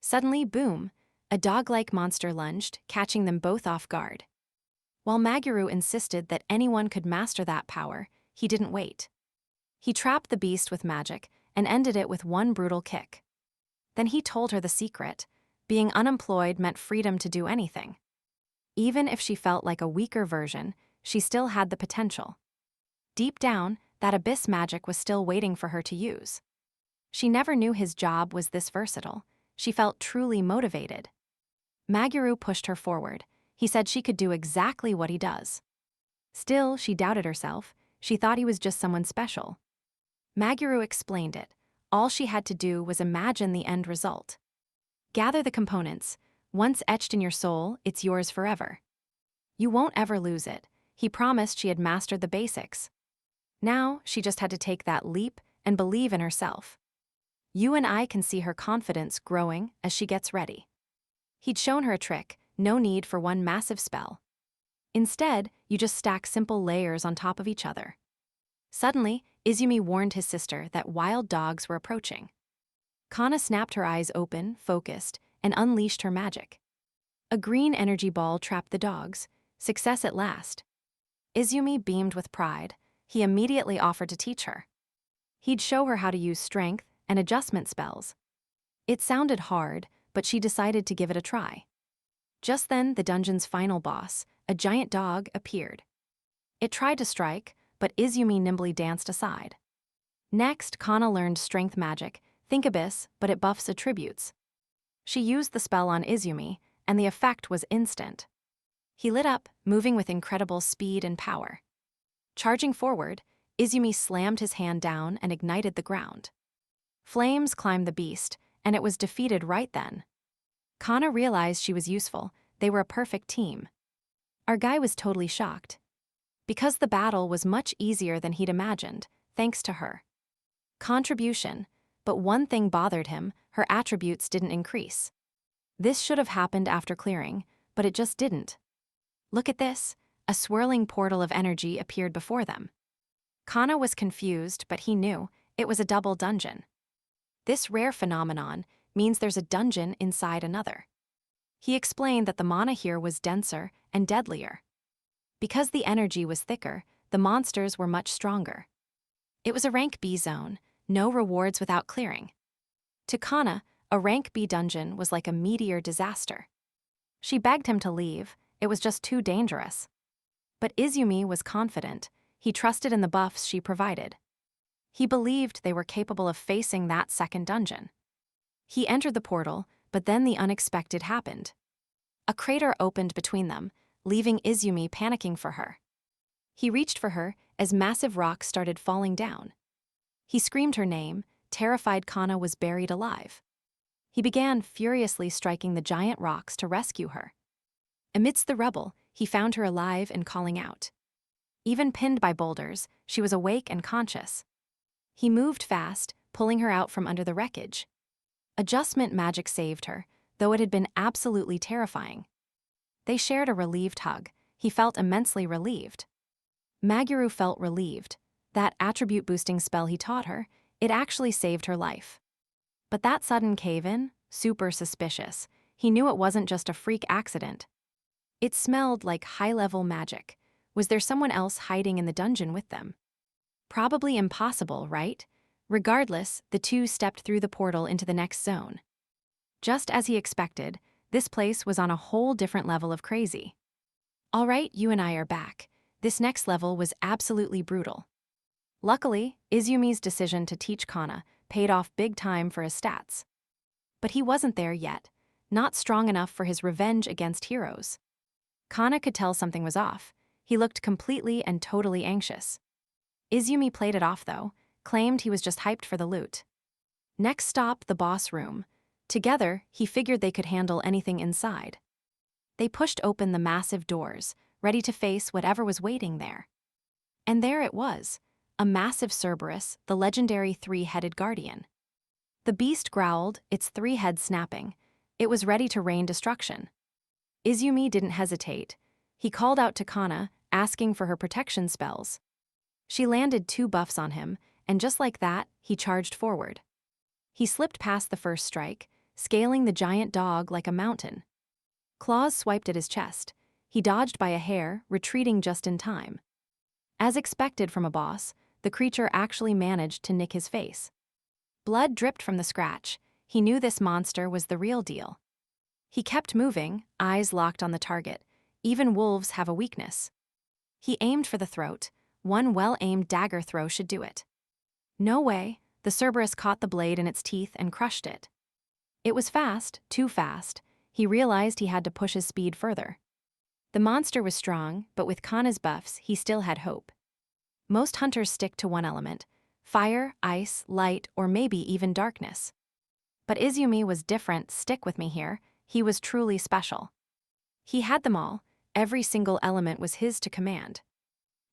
Suddenly, boom, a dog-like monster lunged, catching them both off guard. While Maguru insisted that anyone could master that power, he didn't wait. He trapped the beast with magic and ended it with one brutal kick. Then he told her the secret. Being unemployed meant freedom to do anything. Even if she felt like a weaker version, she still had the potential. Deep down, that abyss magic was still waiting for her to use. She never knew his job was this versatile. She felt truly motivated. Maguru pushed her forward. He said she could do exactly what he does. Still, she doubted herself. She thought he was just someone special. Maguru explained it. All she had to do was imagine the end result. Gather the components. Once etched in your soul, it's yours forever. You won't ever lose it. He promised she had mastered the basics. Now, she just had to take that leap and believe in herself. You and I can see her confidence growing as she gets ready. He'd shown her a trick, no need for one massive spell. Instead, you just stack simple layers on top of each other. Suddenly, Izumi warned his sister that wild dogs were approaching. Kana snapped her eyes open, focused, and unleashed her magic. A green energy ball trapped the dogs. Success at last. Izumi beamed with pride. He immediately offered to teach her. He'd show her how to use strength and adjustment spells. It sounded hard, but she decided to give it a try. Just then, the dungeon's final boss, a giant dog, appeared. It tried to strike, but Izumi nimbly danced aside. Next, Kana learned strength magic, think abyss, but it buffs attributes. She used the spell on Izumi, and the effect was instant. He lit up, moving with incredible speed and power. Charging forward, Izumi slammed his hand down and ignited the ground. Flames climbed the beast, and it was defeated right then. Kana realized she was useful. They were a perfect team. Our guy was totally shocked. Because the battle was much easier than he'd imagined, thanks to her. Contribution, but one thing bothered him, her attributes didn't increase. This should have happened after clearing, but it just didn't. Look at this, a swirling portal of energy appeared before them. Kana was confused, but he knew it was a double dungeon. This rare phenomenon means there's a dungeon inside another. He explained that the mana here was denser and deadlier. Because the energy was thicker, the monsters were much stronger. It was a rank B zone, no rewards without clearing. To Kana, a rank B dungeon was like a meteor disaster. She begged him to leave, it was just too dangerous. But Izumi was confident, he trusted in the buffs she provided. He believed they were capable of facing that second dungeon. He entered the portal, but then the unexpected happened. A crater opened between them, leaving Izumi panicking for her. He reached for her as massive rocks started falling down. He screamed her name, terrified Kana was buried alive. He began furiously striking the giant rocks to rescue her. Amidst the rubble, he found her alive and calling out. Even pinned by boulders, she was awake and conscious. He moved fast, pulling her out from under the wreckage. Adjustment magic saved her, though it had been absolutely terrifying. They shared a relieved hug. He felt immensely relieved. Maguru felt relieved. That attribute-boosting spell he taught her, it actually saved her life. But that sudden cave-in, super suspicious. He knew it wasn't just a freak accident. It smelled like high-level magic. Was there someone else hiding in the dungeon with them? Probably impossible, right? Regardless, the two stepped through the portal into the next zone. Just as he expected, this place was on a whole different level of crazy. All right, you and I are back. This next level was absolutely brutal. Luckily, Izumi's decision to teach Kana paid off big time for his stats. But he wasn't there yet, not strong enough for his revenge against heroes. Kana could tell something was off. He looked completely and totally anxious. Izumi played it off though, claimed he was just hyped for the loot. Next stop, the boss room. Together, he figured they could handle anything inside. They pushed open the massive doors, ready to face whatever was waiting there. And there it was, a massive Cerberus, the legendary three-headed guardian. The beast growled, its three heads snapping. It was ready to rain destruction. Izumi didn't hesitate. He called out to Kana, asking for her protection spells. She landed 2 buffs on him, and just like that, he charged forward. He slipped past the first strike, scaling the giant dog like a mountain. Claws swiped at his chest. He dodged by a hair, retreating just in time. As expected from a boss, the creature actually managed to nick his face. Blood dripped from the scratch. He knew this monster was the real deal. He kept moving, eyes locked on the target. Even wolves have a weakness. He aimed for the throat. One well-aimed dagger throw should do it. No way. The Cerberus caught the blade in its teeth and crushed it. It was fast, too fast. He realized he had to push his speed further. The monster was strong, but with Kana's buffs, he still had hope. Most hunters stick to one element, fire, ice, light, or maybe even darkness. But Izumi was different, stick with me here, he was truly special. He had them all, every single element was his to command.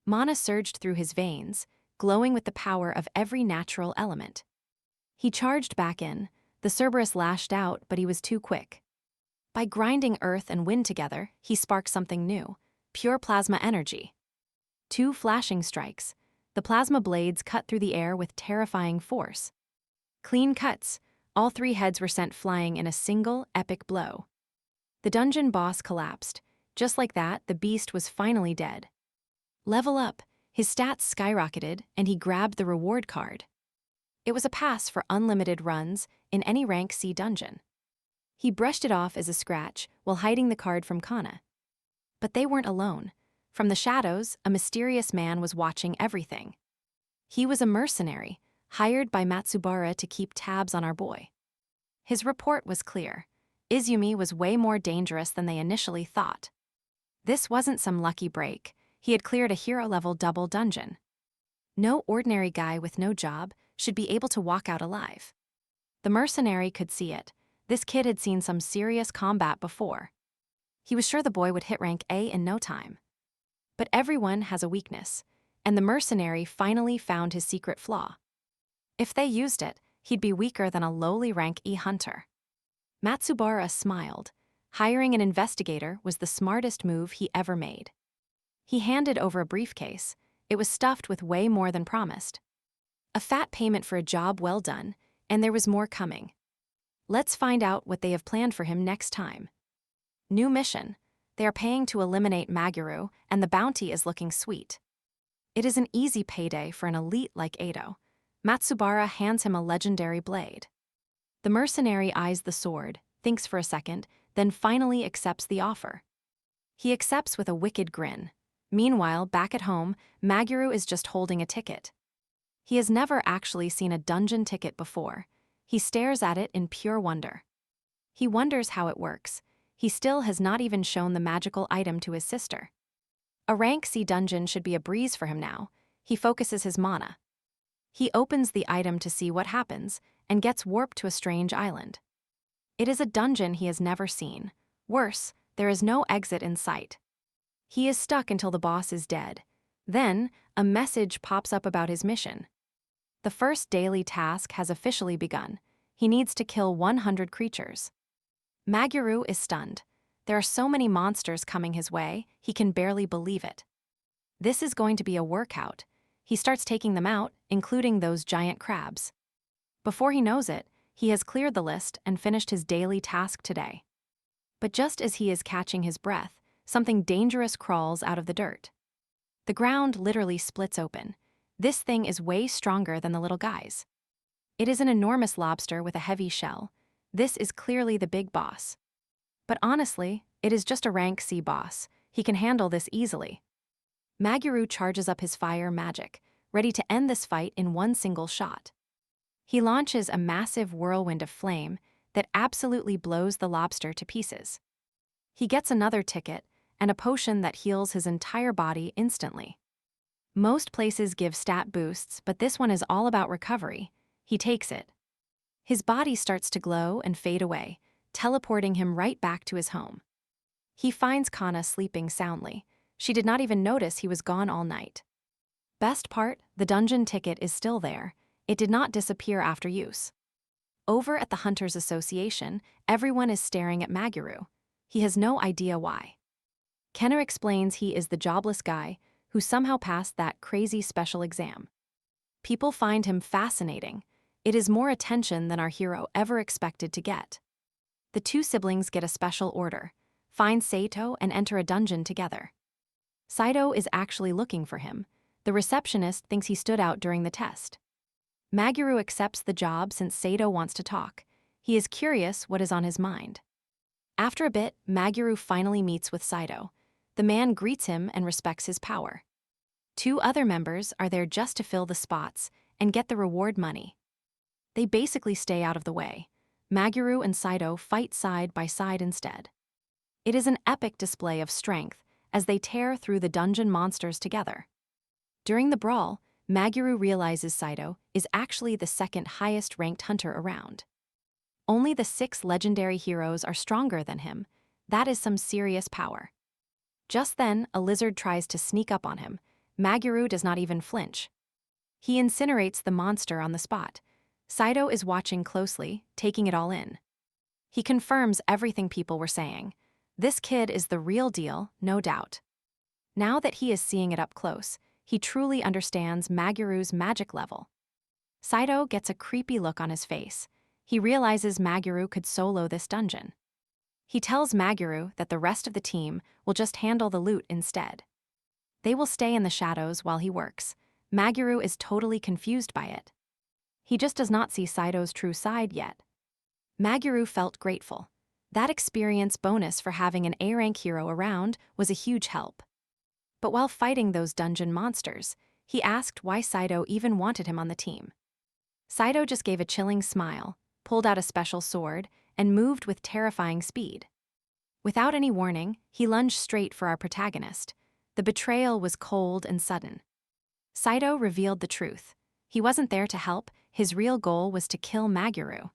Mana surged through his veins, glowing with the power of every natural element. He charged back in, the Cerberus lashed out, but he was too quick. By grinding earth and wind together, he sparked something new, pure plasma energy. 2 flashing strikes. The plasma blades cut through the air with terrifying force. Clean cuts, all 3 heads were sent flying in a single, epic blow. The dungeon boss collapsed. Just like that, the beast was finally dead. Level up, his stats skyrocketed, and he grabbed the reward card. It was a pass for unlimited runs in any rank C dungeon. He brushed it off as a scratch while hiding the card from Kana. But they weren't alone. From the shadows, a mysterious man was watching everything. He was a mercenary, hired by Matsubara to keep tabs on our boy. His report was clear. Izumi was way more dangerous than they initially thought. This wasn't some lucky break. He had cleared a hero-level double dungeon. No ordinary guy with no job should be able to walk out alive. The mercenary could see it. This kid had seen some serious combat before. He was sure the boy would hit rank A in no time. But everyone has a weakness, and the mercenary finally found his secret flaw. If they used it, he'd be weaker than a lowly rank E hunter. Matsubara smiled. Hiring an investigator was the smartest move he ever made. He handed over a briefcase. It was stuffed with way more than promised. A fat payment for a job well done, and there was more coming. Let's find out what they have planned for him next time. New mission. They are paying to eliminate Maguru, and the bounty is looking sweet. It is an easy payday for an elite like Ado. Matsubara hands him a legendary blade. The mercenary eyes the sword, thinks for a second, then finally accepts the offer. He accepts with a wicked grin. Meanwhile, back at home, Maguru is just holding a ticket. He has never actually seen a dungeon ticket before. He stares at it in pure wonder. He wonders how it works. He still has not even shown the magical item to his sister. A rank C dungeon should be a breeze for him now. He focuses his mana. He opens the item to see what happens, and gets warped to a strange island. It is a dungeon he has never seen. Worse, there is no exit in sight. He is stuck until the boss is dead. Then, a message pops up about his mission. The first daily task has officially begun. He needs to kill 100 creatures. Maguru is stunned. There are so many monsters coming his way, he can barely believe it. This is going to be a workout. He starts taking them out, including those giant crabs. Before he knows it, he has cleared the list and finished his daily task today. But just as he is catching his breath, something dangerous crawls out of the dirt. The ground literally splits open. This thing is way stronger than the little guys. It is an enormous lobster with a heavy shell. This is clearly the big boss. But honestly, it is just a rank C boss. He can handle this easily. Maguru charges up his fire magic, ready to end this fight in one single shot. He launches a massive whirlwind of flame that absolutely blows the lobster to pieces. He gets another ticket and a potion that heals his entire body instantly. Most places give stat boosts, but this one is all about recovery. He takes it. His body starts to glow and fade away, teleporting him right back to his home. He finds Kana sleeping soundly. She did not even notice he was gone all night. Best part, the dungeon ticket is still there. It did not disappear after use. Over at the Hunters Association, everyone is staring at Maguru. He has no idea why. Kenner explains he is the jobless guy who somehow passed that crazy special exam. People find him fascinating. It is more attention than our hero ever expected to get. The 2 siblings get a special order: find Saito and enter a dungeon together. Saito is actually looking for him. The receptionist thinks he stood out during the test. Maguru accepts the job since Saito wants to talk. He is curious what is on his mind. After a bit, Maguru finally meets with Saito. The man greets him and respects his power. 2 other members are there just to fill the spots and get the reward money. They basically stay out of the way. Maguru and Saito fight side by side instead. It is an epic display of strength as they tear through the dungeon monsters together. During the brawl, Maguru realizes Saito is actually the second highest ranked hunter around. Only the 6 legendary heroes are stronger than him. That is some serious power. Just then, a lizard tries to sneak up on him. Maguru does not even flinch. He incinerates the monster on the spot. Saito is watching closely, taking it all in. He confirms everything people were saying. This kid is the real deal, no doubt. Now that he is seeing it up close, he truly understands Maguru's magic level. Saito gets a creepy look on his face. He realizes Maguru could solo this dungeon. He tells Maguru that the rest of the team will just handle the loot instead. They will stay in the shadows while he works. Maguru is totally confused by it. He just does not see Saito's true side yet. Maguru felt grateful. That experience bonus for having an A-rank hero around was a huge help. But while fighting those dungeon monsters, he asked why Saito even wanted him on the team. Saito just gave a chilling smile, pulled out a special sword, and moved with terrifying speed. Without any warning, he lunged straight for our protagonist. The betrayal was cold and sudden. Saito revealed the truth. He wasn't there to help, his real goal was to kill Maguru.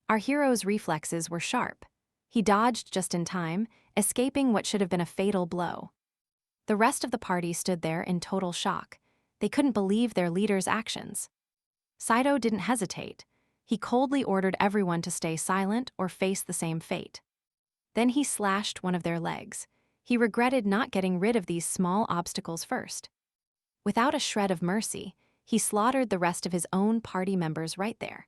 Our hero's reflexes were sharp. He dodged just in time, escaping what should have been a fatal blow. The rest of the party stood there in total shock. They couldn't believe their leader's actions. Saito didn't hesitate. He coldly ordered everyone to stay silent or face the same fate. Then he slashed one of their legs. He regretted not getting rid of these small obstacles first. Without a shred of mercy, he slaughtered the rest of his own party members right there.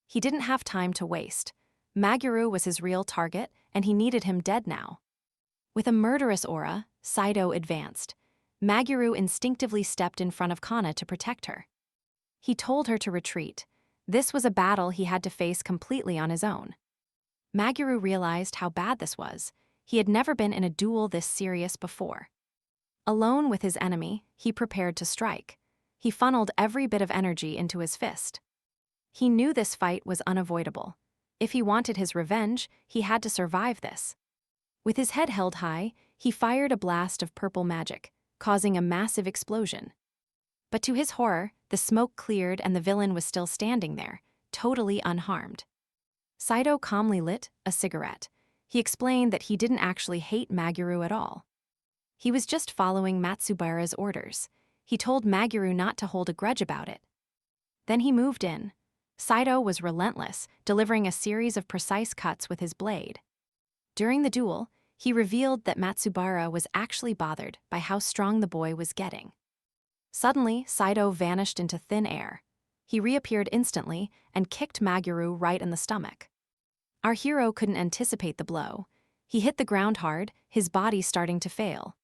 He didn't have time to waste. Maguru was his real target, and he needed him dead now. With a murderous aura, Saito advanced. Maguru instinctively stepped in front of Kana to protect her. He told her to retreat. This was a battle he had to face completely on his own. Maguru realized how bad this was. He had never been in a duel this serious before. Alone with his enemy, he prepared to strike. He funneled every bit of energy into his fist. He knew this fight was unavoidable. If he wanted his revenge, he had to survive this. With his head held high, he fired a blast of purple magic, causing a massive explosion. But to his horror, the smoke cleared and the villain was still standing there, totally unharmed. Saito calmly lit a cigarette. He explained that he didn't actually hate Maguru at all. He was just following Matsubara's orders. He told Maguru not to hold a grudge about it. Then he moved in. Saito was relentless, delivering a series of precise cuts with his blade. During the duel, he revealed that Matsubara was actually bothered by how strong the boy was getting. Suddenly, Saito vanished into thin air. He reappeared instantly and kicked Maguru right in the stomach. Our hero couldn't anticipate the blow. He hit the ground hard, his body starting to fail.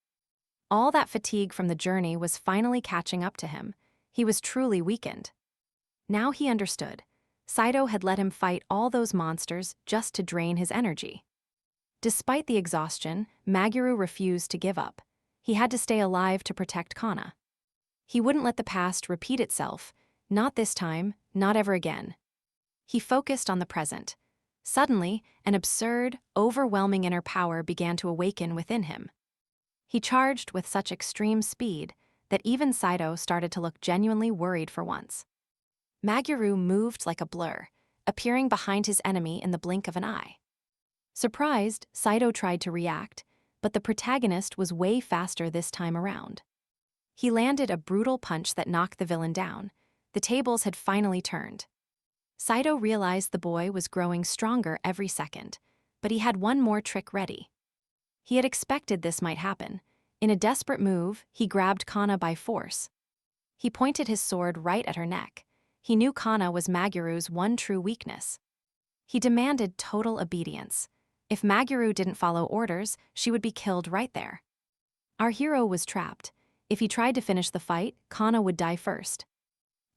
All that fatigue from the journey was finally catching up to him. He was truly weakened. Now he understood. Saito had let him fight all those monsters just to drain his energy. Despite the exhaustion, Maguru refused to give up. He had to stay alive to protect Kana. He wouldn't let the past repeat itself, not this time, not ever again. He focused on the present. Suddenly, an absurd, overwhelming inner power began to awaken within him. He charged with such extreme speed that even Saito started to look genuinely worried for once. Maguru moved like a blur, appearing behind his enemy in the blink of an eye. Surprised, Saito tried to react, but the protagonist was way faster this time around. He landed a brutal punch that knocked the villain down. The tables had finally turned. Saito realized the boy was growing stronger every second, but he had one more trick ready. He had expected this might happen. In a desperate move, he grabbed Kana by force. He pointed his sword right at her neck. He knew Kana was Maguru's one true weakness. He demanded total obedience. If Maguru didn't follow orders, she would be killed right there. Our hero was trapped. If he tried to finish the fight, Kana would die first.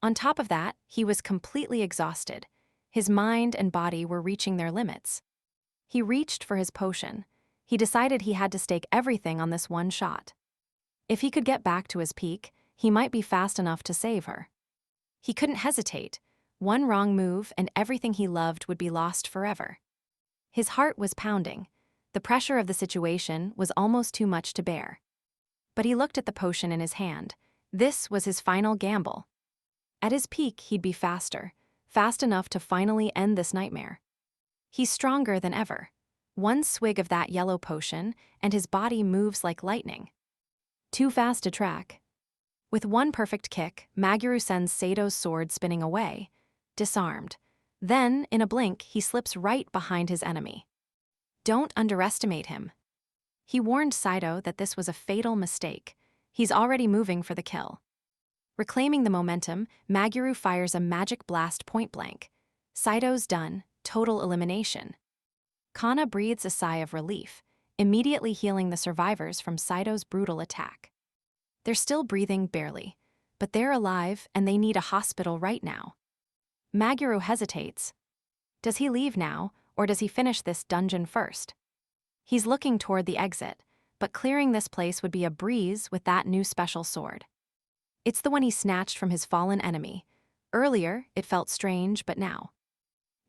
On top of that, he was completely exhausted. His mind and body were reaching their limits. He reached for his potion. He decided he had to stake everything on this one shot. If he could get back to his peak, he might be fast enough to save her. He couldn't hesitate. One wrong move and everything he loved would be lost forever. His heart was pounding. The pressure of the situation was almost too much to bear. But he looked at the potion in his hand. This was his final gamble. At his peak, he'd be faster, fast enough to finally end this nightmare. He's stronger than ever. One swig of that yellow potion, and his body moves like lightning. Too fast to track. With one perfect kick, Maguru sends Sato's sword spinning away, disarmed. Then, in a blink, he slips right behind his enemy. Don't underestimate him. He warned Saito that this was a fatal mistake. He's already moving for the kill. Reclaiming the momentum, Maguru fires a magic blast point-blank. Saito's done, total elimination. Kana breathes a sigh of relief, immediately healing the survivors from Saito's brutal attack. They're still breathing barely, but they're alive and they need a hospital right now. Maguru hesitates. Does he leave now, or does he finish this dungeon first? He's looking toward the exit, but clearing this place would be a breeze with that new special sword. It's the one he snatched from his fallen enemy. Earlier, it felt strange, but now.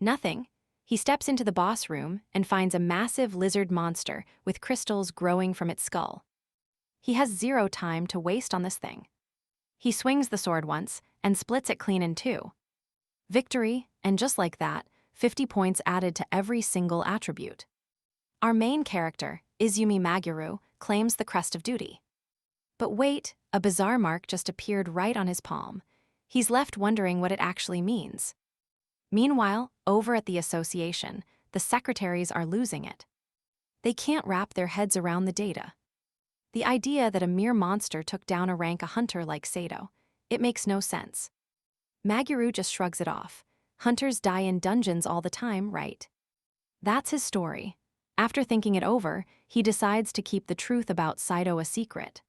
Nothing. He steps into the boss room and finds a massive lizard monster with crystals growing from its skull. He has zero time to waste on this thing. He swings the sword once and splits it clean in two. Victory, and just like that, 50 points added to every single attribute. Our main character, Izumi Maguru, claims the crest of duty. But wait, a bizarre mark just appeared right on his palm. He's left wondering what it actually means. Meanwhile, over at the association, the secretaries are losing it. They can't wrap their heads around the data. The idea that a mere monster took down a hunter like Sato, it makes no sense. Maguru just shrugs it off. Hunters die in dungeons all the time, right? That's his story. After thinking it over, he decides to keep the truth about Saito a secret.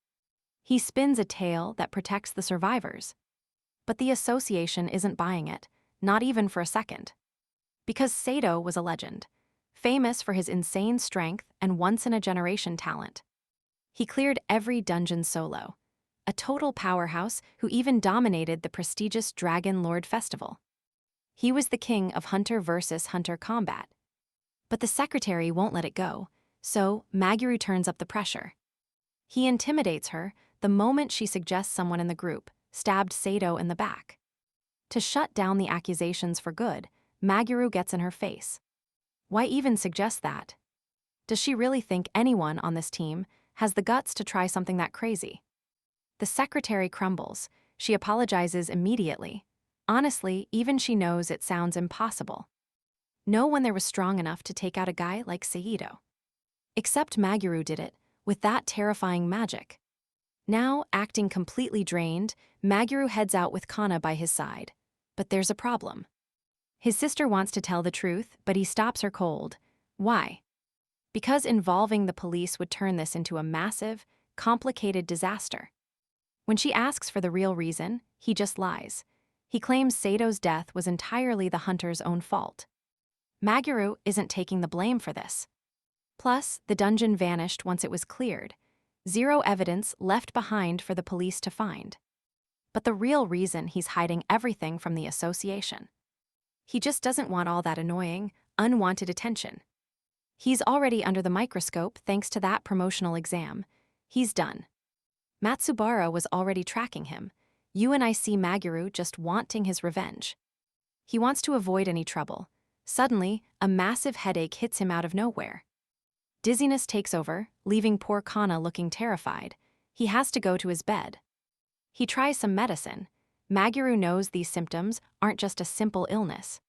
He spins a tale that protects the survivors. But the association isn't buying it, not even for a second. Because Saito was a legend, famous for his insane strength and once-in-a-generation talent. He cleared every dungeon solo, a total powerhouse who even dominated the prestigious Dragon Lord Festival. He was the king of hunter versus hunter combat. But the secretary won't let it go, so Maguru turns up the pressure. He intimidates her the moment she suggests someone in the group stabbed Saito in the back. To shut down the accusations for good, Maguru gets in her face. Why even suggest that? Does she really think anyone on this team has the guts to try something that crazy? The secretary crumbles. She apologizes immediately. Honestly, even she knows it sounds impossible. No one there was strong enough to take out a guy like Saito. Except Maguru did it, with that terrifying magic. Now, acting completely drained, Maguru heads out with Kana by his side. But there's a problem. His sister wants to tell the truth, but he stops her cold. Why? Because involving the police would turn this into a massive, complicated disaster. When she asks for the real reason, he just lies. He claims Sato's death was entirely the hunter's own fault. Maguru isn't taking the blame for this. Plus, the dungeon vanished once it was cleared. Zero evidence left behind for the police to find. But the real reason he's hiding everything from the association. He just doesn't want all that annoying, unwanted attention. He's already under the microscope thanks to that promotional exam. He's done. Matsubara was already tracking him. You and I see Maguru just wanting his revenge. He wants to avoid any trouble. Suddenly, a massive headache hits him out of nowhere. Dizziness takes over, leaving poor Kana looking terrified. He has to go to his bed. He tries some medicine. Maguru knows these symptoms aren't just a simple illness.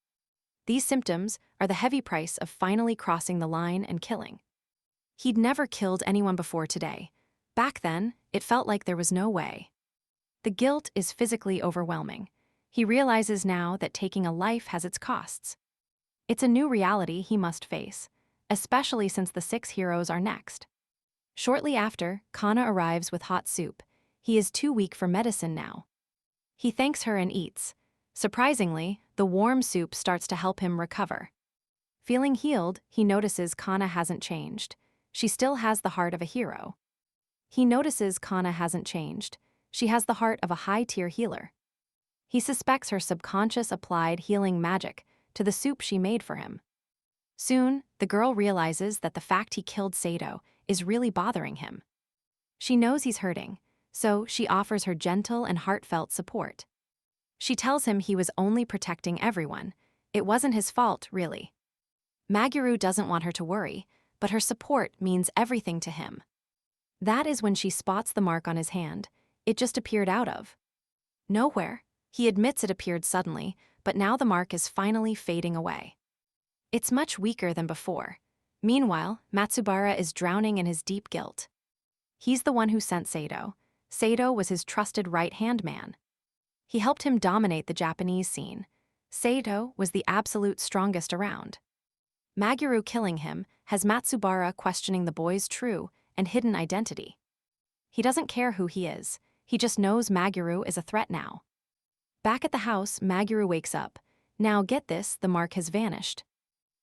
These symptoms are the heavy price of finally crossing the line and killing. He'd never killed anyone before today. Back then, it felt like there was no way. The guilt is physically overwhelming. He realizes now that taking a life has its costs. It's a new reality he must face, especially since the 6 heroes are next. Shortly after, Kana arrives with hot soup. He is too weak for medicine now. He thanks her and eats. Surprisingly, the warm soup starts to help him recover. Feeling healed, he notices Kana hasn't changed. She still has the heart of a hero. He notices Kana hasn't changed. She has the heart of a high-tier healer. He suspects her subconscious applied healing magic to the soup she made for him. Soon, the girl realizes that the fact he killed Sato is really bothering him. She knows he's hurting, so she offers her gentle and heartfelt support. She tells him he was only protecting everyone. It wasn't his fault, really. Maguru doesn't want her to worry, but her support means everything to him. That is when she spots the mark on his hand. It just appeared out of nowhere. He admits it appeared suddenly, but now the mark is finally fading away. It's much weaker than before. Meanwhile, Matsubara is drowning in his deep guilt. He's the one who sent Sato. Sato was his trusted right-hand man. He helped him dominate the Japanese scene. Sato was the absolute strongest around. Maguru killing him has Matsubara questioning the boy's true and hidden identity. He doesn't care who he is. He just knows Maguru is a threat now. Back at the house, Maguru wakes up. Now get this, the mark has vanished.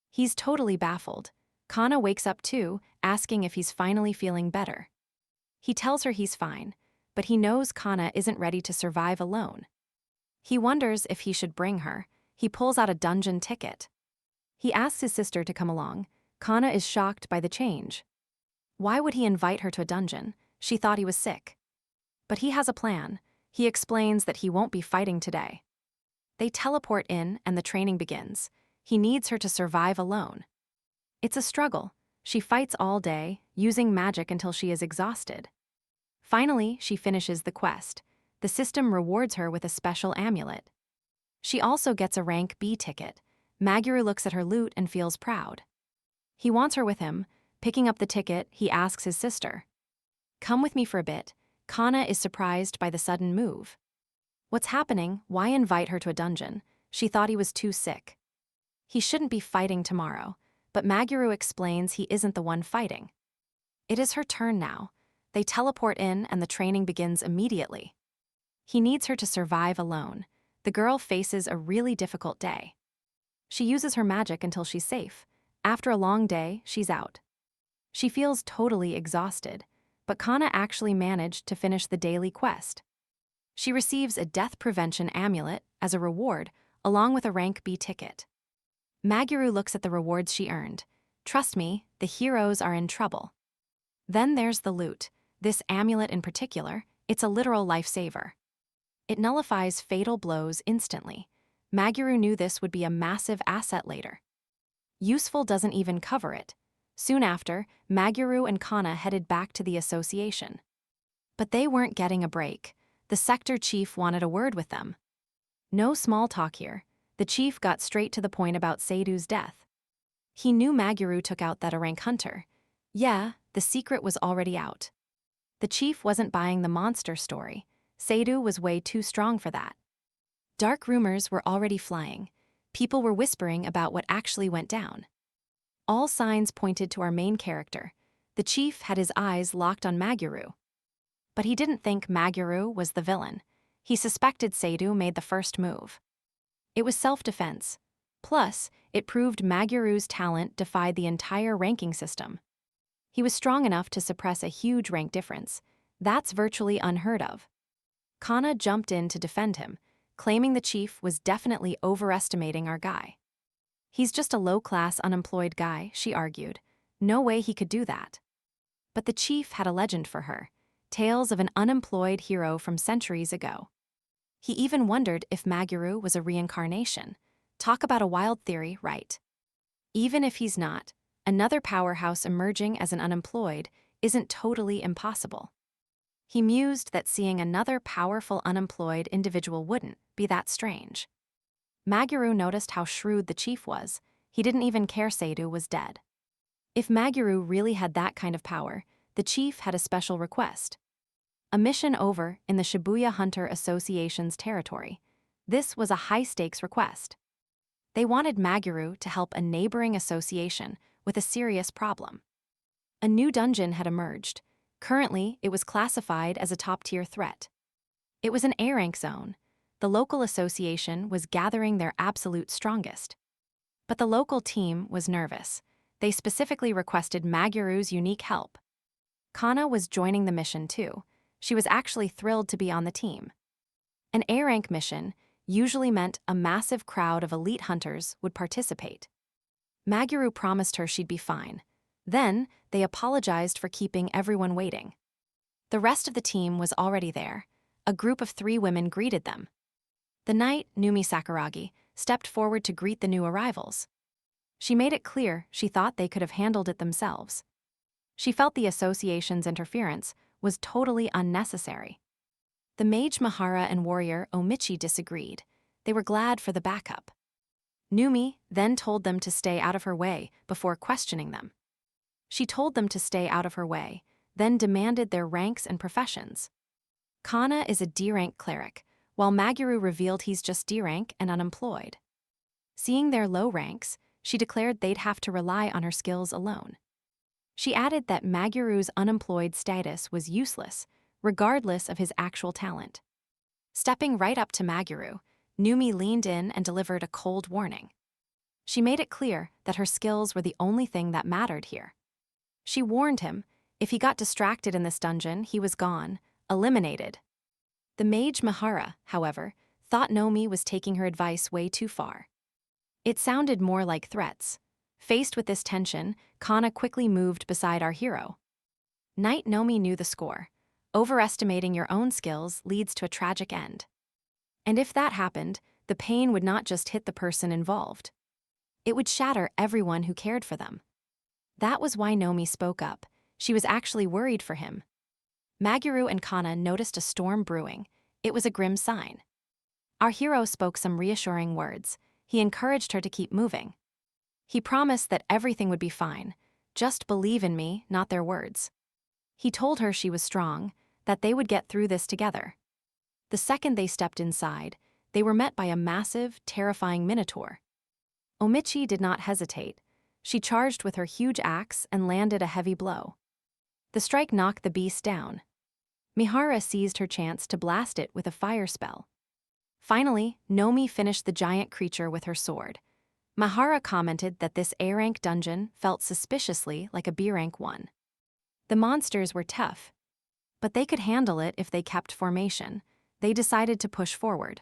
He's totally baffled. Kana wakes up too, asking if he's finally feeling better. He tells her he's fine, but he knows Kana isn't ready to survive alone. He wonders if he should bring her. He pulls out a dungeon ticket. He asks his sister to come along. Kana is shocked by the change. Why would he invite her to a dungeon? She thought he was sick. But he has a plan. He explains that he won't be fighting today. They teleport in and the training begins. He needs her to survive alone. It's a struggle. She fights all day, using magic until she is exhausted. Finally, she finishes the quest. The system rewards her with a special amulet. She also gets a rank B ticket. Maguru looks at her loot and feels proud. He wants her with him. Picking up the ticket, he asks his sister, "Come with me for a bit." Kana is surprised by the sudden move. What's happening? Why invite her to a dungeon? She thought he was too sick. He shouldn't be fighting tomorrow, but Maguru explains he isn't the one fighting. It is her turn now. They teleport in and the training begins immediately. He needs her to survive alone. The girl faces a really difficult day. She uses her magic until she's safe. After a long day, she's out. She feels totally exhausted, but Kana actually managed to finish the daily quest. She receives a death prevention amulet as a reward, along with a rank B ticket. Maguru looks at the rewards she earned. Trust me, the heroes are in trouble. Then there's the loot. This amulet in particular, it's a literal lifesaver. It nullifies fatal blows instantly. Maguru knew this would be a massive asset later. Useful doesn't even cover it. Soon after, Maguru and Kana headed back to the association. But they weren't getting a break. The sector chief wanted a word with them. No small talk here. The chief got straight to the point about Seidu's death. He knew Maguru took out that rank hunter. Yeah, the secret was already out. The chief wasn't buying the monster story. Seidu was way too strong for that. Dark rumors were already flying. People were whispering about what actually went down. All signs pointed to our main character. The chief had his eyes locked on Maguru. But he didn't think Maguru was the villain. He suspected Seidu made the first move. It was self-defense. Plus, it proved Maguru's talent defied the entire ranking system. He was strong enough to suppress a huge rank difference. That's virtually unheard of. Kana jumped in to defend him, claiming the chief was definitely overestimating our guy. He's just a low-class unemployed guy, she argued. No way he could do that. But the chief had a legend for her. Tales of an unemployed hero from centuries ago. He even wondered if Maguru was a reincarnation. Talk about a wild theory, right? Even if he's not, another powerhouse emerging as an unemployed isn't totally impossible. He mused that seeing another powerful unemployed individual wouldn't be that strange. Maguru noticed how shrewd the chief was. He didn't even care Seidu was dead. If Maguru really had that kind of power, the chief had a special request. A mission over in the Shibuya Hunter Association's territory. This was a high-stakes request. They wanted Maguru to help a neighboring association with a serious problem. A new dungeon had emerged. Currently, it was classified as a top-tier threat. It was an A-rank zone. The local association was gathering their absolute strongest. But the local team was nervous. They specifically requested Maguru's unique help. Kana was joining the mission too. She was actually thrilled to be on the team. An A-rank mission usually meant a massive crowd of elite hunters would participate. Maguru promised her she'd be fine. Then, they apologized for keeping everyone waiting. The rest of the team was already there. A group of 3 women greeted them. The knight, Numi Sakuragi, stepped forward to greet the new arrivals. She made it clear she thought they could have handled it themselves. She felt the association's interference was totally unnecessary. The mage Mahara and warrior Omichi disagreed. They were glad for the backup. Numi then told them to stay out of her way before questioning them. She told them to stay out of her way, then demanded their ranks and professions. Kana is a D-rank cleric, while Maguru revealed he's just D-rank and unemployed. Seeing their low ranks, she declared they'd have to rely on her skills alone. She added that Maguru's unemployed status was useless, regardless of his actual talent. Stepping right up to Maguru, Numi leaned in and delivered a cold warning. She made it clear that her skills were the only thing that mattered here. She warned him, if he got distracted in this dungeon, he was gone, eliminated. The mage Mahara, however, thought Nomi was taking her advice way too far. It sounded more like threats. Faced with this tension, Kana quickly moved beside our hero. Knight Nomi knew the score. Overestimating your own skills leads to a tragic end. And if that happened, the pain would not just hit the person involved. It would shatter everyone who cared for them. That was why Nomi spoke up. She was actually worried for him. Maguru and Kana noticed a storm brewing. It was a grim sign. Our hero spoke some reassuring words. He encouraged her to keep moving. He promised that everything would be fine. Just believe in me, not their words. He told her she was strong, that they would get through this together. The second they stepped inside, they were met by a massive, terrifying minotaur. Omichi did not hesitate. She charged with her huge axe and landed a heavy blow. The strike knocked the beast down. Mihara seized her chance to blast it with a fire spell. Finally, Nomi finished the giant creature with her sword. Mahara commented that this A-rank dungeon felt suspiciously like a B-rank one. The monsters were tough, but they could handle it if they kept formation. They decided to push forward.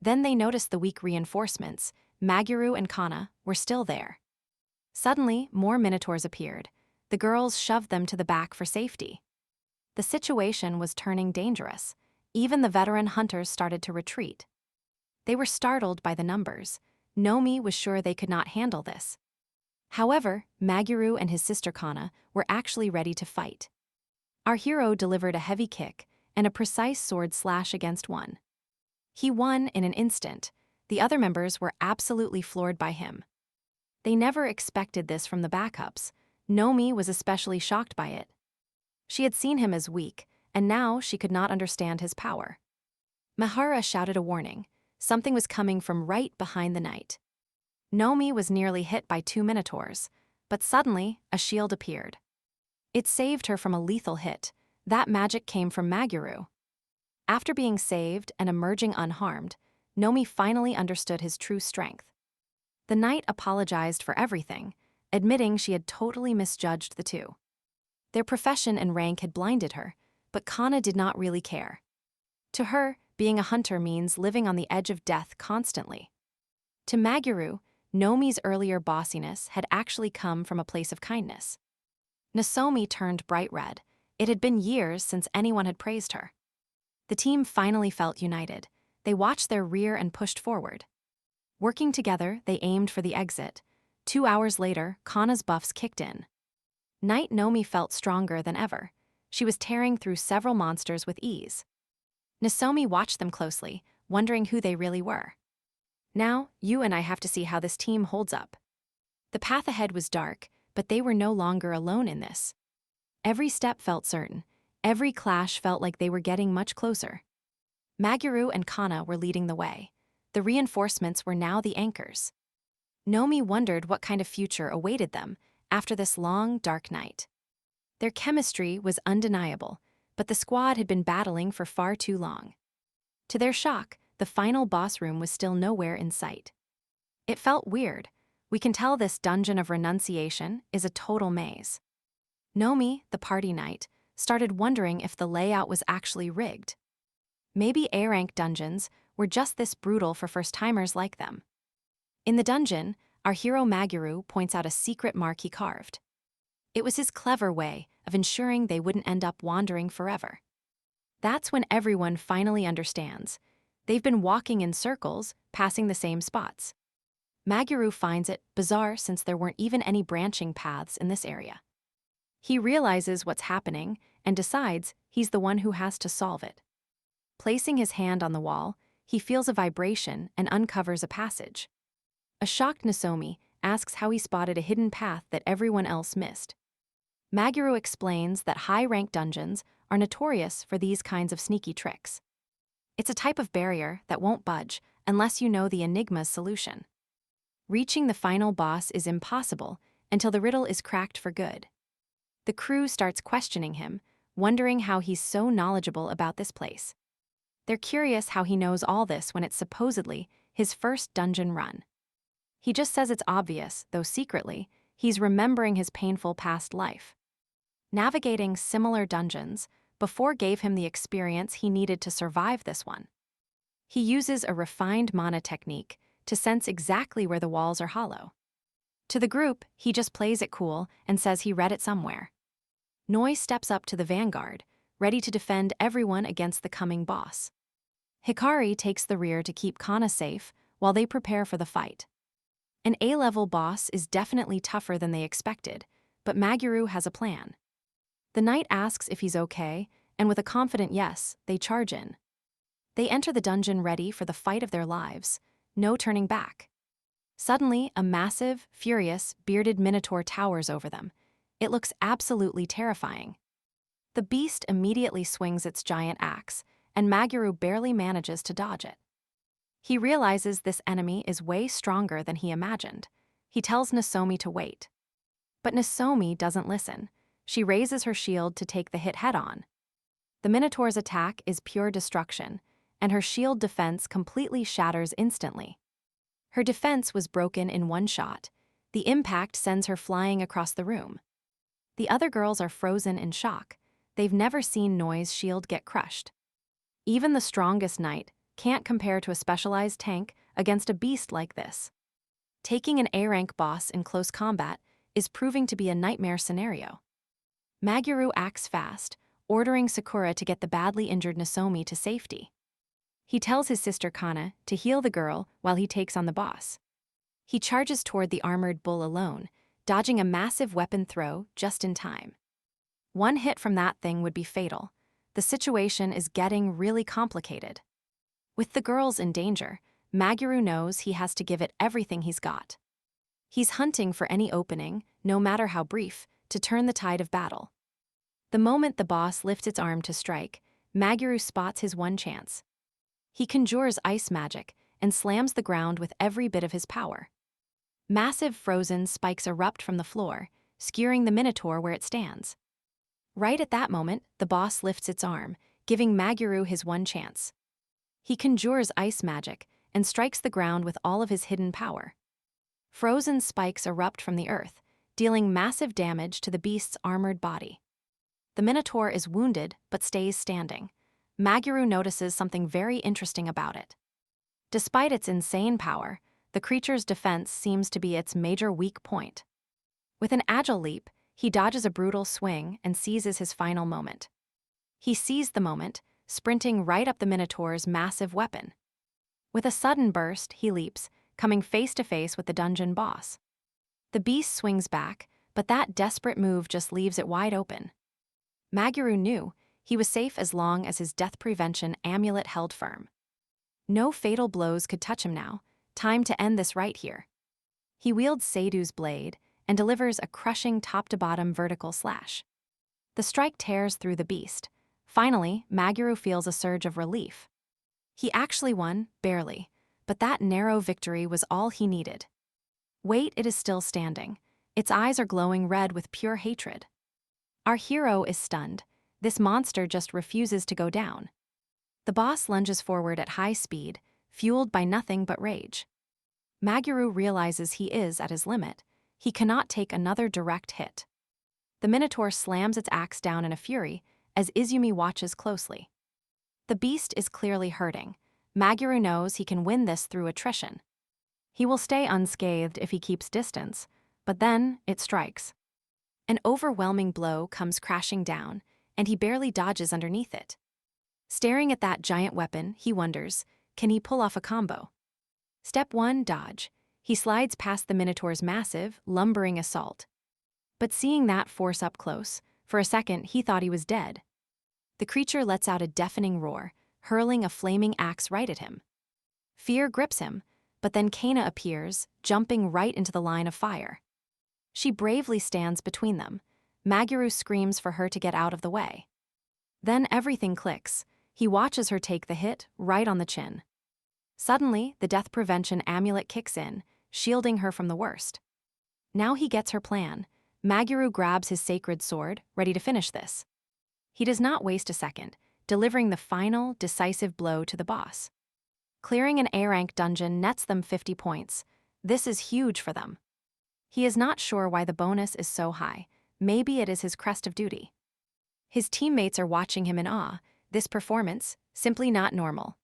Then they noticed the weak reinforcements. Maguru and Kana were still there. Suddenly, more minotaurs appeared. The girls shoved them to the back for safety. The situation was turning dangerous. Even the veteran hunters started to retreat. They were startled by the numbers. Nomi was sure they could not handle this. However, Maguru and his sister Kana were actually ready to fight. Our hero delivered a heavy kick and a precise sword slash against one. He won in an instant. The other members were absolutely floored by him. They never expected this from the backups. Nomi was especially shocked by it. She had seen him as weak, and now she could not understand his power. Mahara shouted a warning. Something was coming from right behind the knight. Nomi was nearly hit by 2 minotaurs, but suddenly a shield appeared. It saved her from a lethal hit. That magic came from Maguru. After being saved and emerging unharmed, Nomi finally understood his true strength. The knight apologized for everything, admitting she had totally misjudged the two. Their profession and rank had blinded her, but Kana did not really care. To her, being a hunter means living on the edge of death constantly. To Maguru, Nomi's earlier bossiness had actually come from a place of kindness. Nozomi turned bright red. It had been years since anyone had praised her. The team finally felt united. They watched their rear and pushed forward. Working together, they aimed for the exit. 2 hours later, Kana's buffs kicked in. Knight Nomi felt stronger than ever. She was tearing through several monsters with ease. Nozomi watched them closely, wondering who they really were. Now, you and I have to see how this team holds up. The path ahead was dark, but they were no longer alone in this. Every step felt certain. Every clash felt like they were getting much closer. Maguru and Kana were leading the way. The reinforcements were now the anchors. Nomi wondered what kind of future awaited them after this long, dark night. Their chemistry was undeniable, but the squad had been battling for far too long. To their shock, the final boss room was still nowhere in sight. It felt weird. We can tell this dungeon of renunciation is a total maze. Nomi, the party knight, started wondering if the layout was actually rigged. Maybe A-rank dungeons were just this brutal for first-timers like them. In the dungeon, our hero Maguru points out a secret mark he carved. It was his clever way of ensuring they wouldn't end up wandering forever. That's when everyone finally understands. They've been walking in circles, passing the same spots. Maguru finds it bizarre since there weren't even any branching paths in this area. He realizes what's happening and decides he's the one who has to solve it. Placing his hand on the wall, he feels a vibration and uncovers a passage. A shocked Nozomi asks how he spotted a hidden path that everyone else missed. Maguru explains that high-rank dungeons are notorious for these kinds of sneaky tricks. It's a type of barrier that won't budge unless you know the enigma's solution. Reaching the final boss is impossible until the riddle is cracked for good. The crew starts questioning him, wondering how he's so knowledgeable about this place. They're curious how he knows all this when it's supposedly his first dungeon run. He just says it's obvious, though secretly, he's remembering his painful past life. Navigating similar dungeons before gave him the experience he needed to survive this one. He uses a refined mana technique to sense exactly where the walls are hollow. To the group, he just plays it cool and says he read it somewhere. Noi steps up to the vanguard, ready to defend everyone against the coming boss. Hikari takes the rear to keep Kana safe while they prepare for the fight. An A-level boss is definitely tougher than they expected, but Maguru has a plan. The knight asks if he's okay, and with a confident yes, they charge in. They enter the dungeon ready for the fight of their lives, no turning back. Suddenly, a massive, furious, bearded minotaur towers over them. It looks absolutely terrifying. The beast immediately swings its giant axe, and Maguru barely manages to dodge it. He realizes this enemy is way stronger than he imagined. He tells Nozomi to wait. But Nozomi doesn't listen. She raises her shield to take the hit head-on. The Minotaur's attack is pure destruction, and her shield defense completely shatters instantly. Her defense was broken in one shot. The impact sends her flying across the room. The other girls are frozen in shock. They've never seen Noi's shield get crushed. Even the strongest knight can't compare to a specialized tank against a beast like this. Taking an A-rank boss in close combat is proving to be a nightmare scenario. Maguru acts fast, ordering Sakura to get the badly injured Nozomi to safety. He tells his sister Kana to heal the girl while he takes on the boss. He charges toward the armored bull alone, dodging a massive weapon throw just in time. One hit from that thing would be fatal. The situation is getting really complicated. With the girls in danger, Maguru knows he has to give it everything he's got. He's hunting for any opening, no matter how brief, to turn the tide of battle. The moment the boss lifts its arm to strike, Maguru spots his one chance. He conjures ice magic and slams the ground with every bit of his power. Massive frozen spikes erupt from the floor, skewering the Minotaur where it stands. Right at that moment, the boss lifts its arm, giving Maguru his one chance. He conjures ice magic and strikes the ground with all of his hidden power. Frozen spikes erupt from the earth, dealing massive damage to the beast's armored body. The Minotaur is wounded but stays standing. Maguru notices something very interesting about it. Despite its insane power, the creature's defense seems to be its major weak point. With an agile leap, he dodges a brutal swing and seizes his final moment. He seized the moment, sprinting right up the Minotaur's massive weapon. With a sudden burst, he leaps, coming face to face with the dungeon boss. The beast swings back, but that desperate move just leaves it wide open. Maguru knew he was safe as long as his death prevention amulet held firm. No fatal blows could touch him now. Time to end this right here. He wields Seidu's blade and delivers a crushing top-to-bottom vertical slash. The strike tears through the beast. Finally, Maguru feels a surge of relief. He actually won, barely, but that narrow victory was all he needed. Wait, it is still standing. Its eyes are glowing red with pure hatred. Our hero is stunned. This monster just refuses to go down. The boss lunges forward at high speed, fueled by nothing but rage. Maguru realizes he is at his limit. He cannot take another direct hit. The Minotaur slams its axe down in a fury as Izumi watches closely. The beast is clearly hurting. Maguru knows he can win this through attrition. He will stay unscathed if he keeps distance, but then it strikes. An overwhelming blow comes crashing down, and he barely dodges underneath it. Staring at that giant weapon, he wonders, Can he pull off a combo? Step 1, dodge. He slides past the Minotaur's massive, lumbering assault. But seeing that force up close, for a second he thought he was dead. The creature lets out a deafening roar, hurling a flaming axe right at him. Fear grips him, but then Kana appears, jumping right into the line of fire. She bravely stands between them. Maguru screams for her to get out of the way. Then everything clicks. He watches her take the hit right on the chin. Suddenly, the death prevention amulet kicks in, shielding her from the worst. Now he gets her plan. Maguru grabs his sacred sword, ready to finish this. He does not waste a second, delivering the final, decisive blow to the boss. Clearing an A-rank dungeon nets them 50 points. This is huge for them. He is not sure why the bonus is so high. Maybe it is his crest of duty. His teammates are watching him in awe. This performance, simply not normal.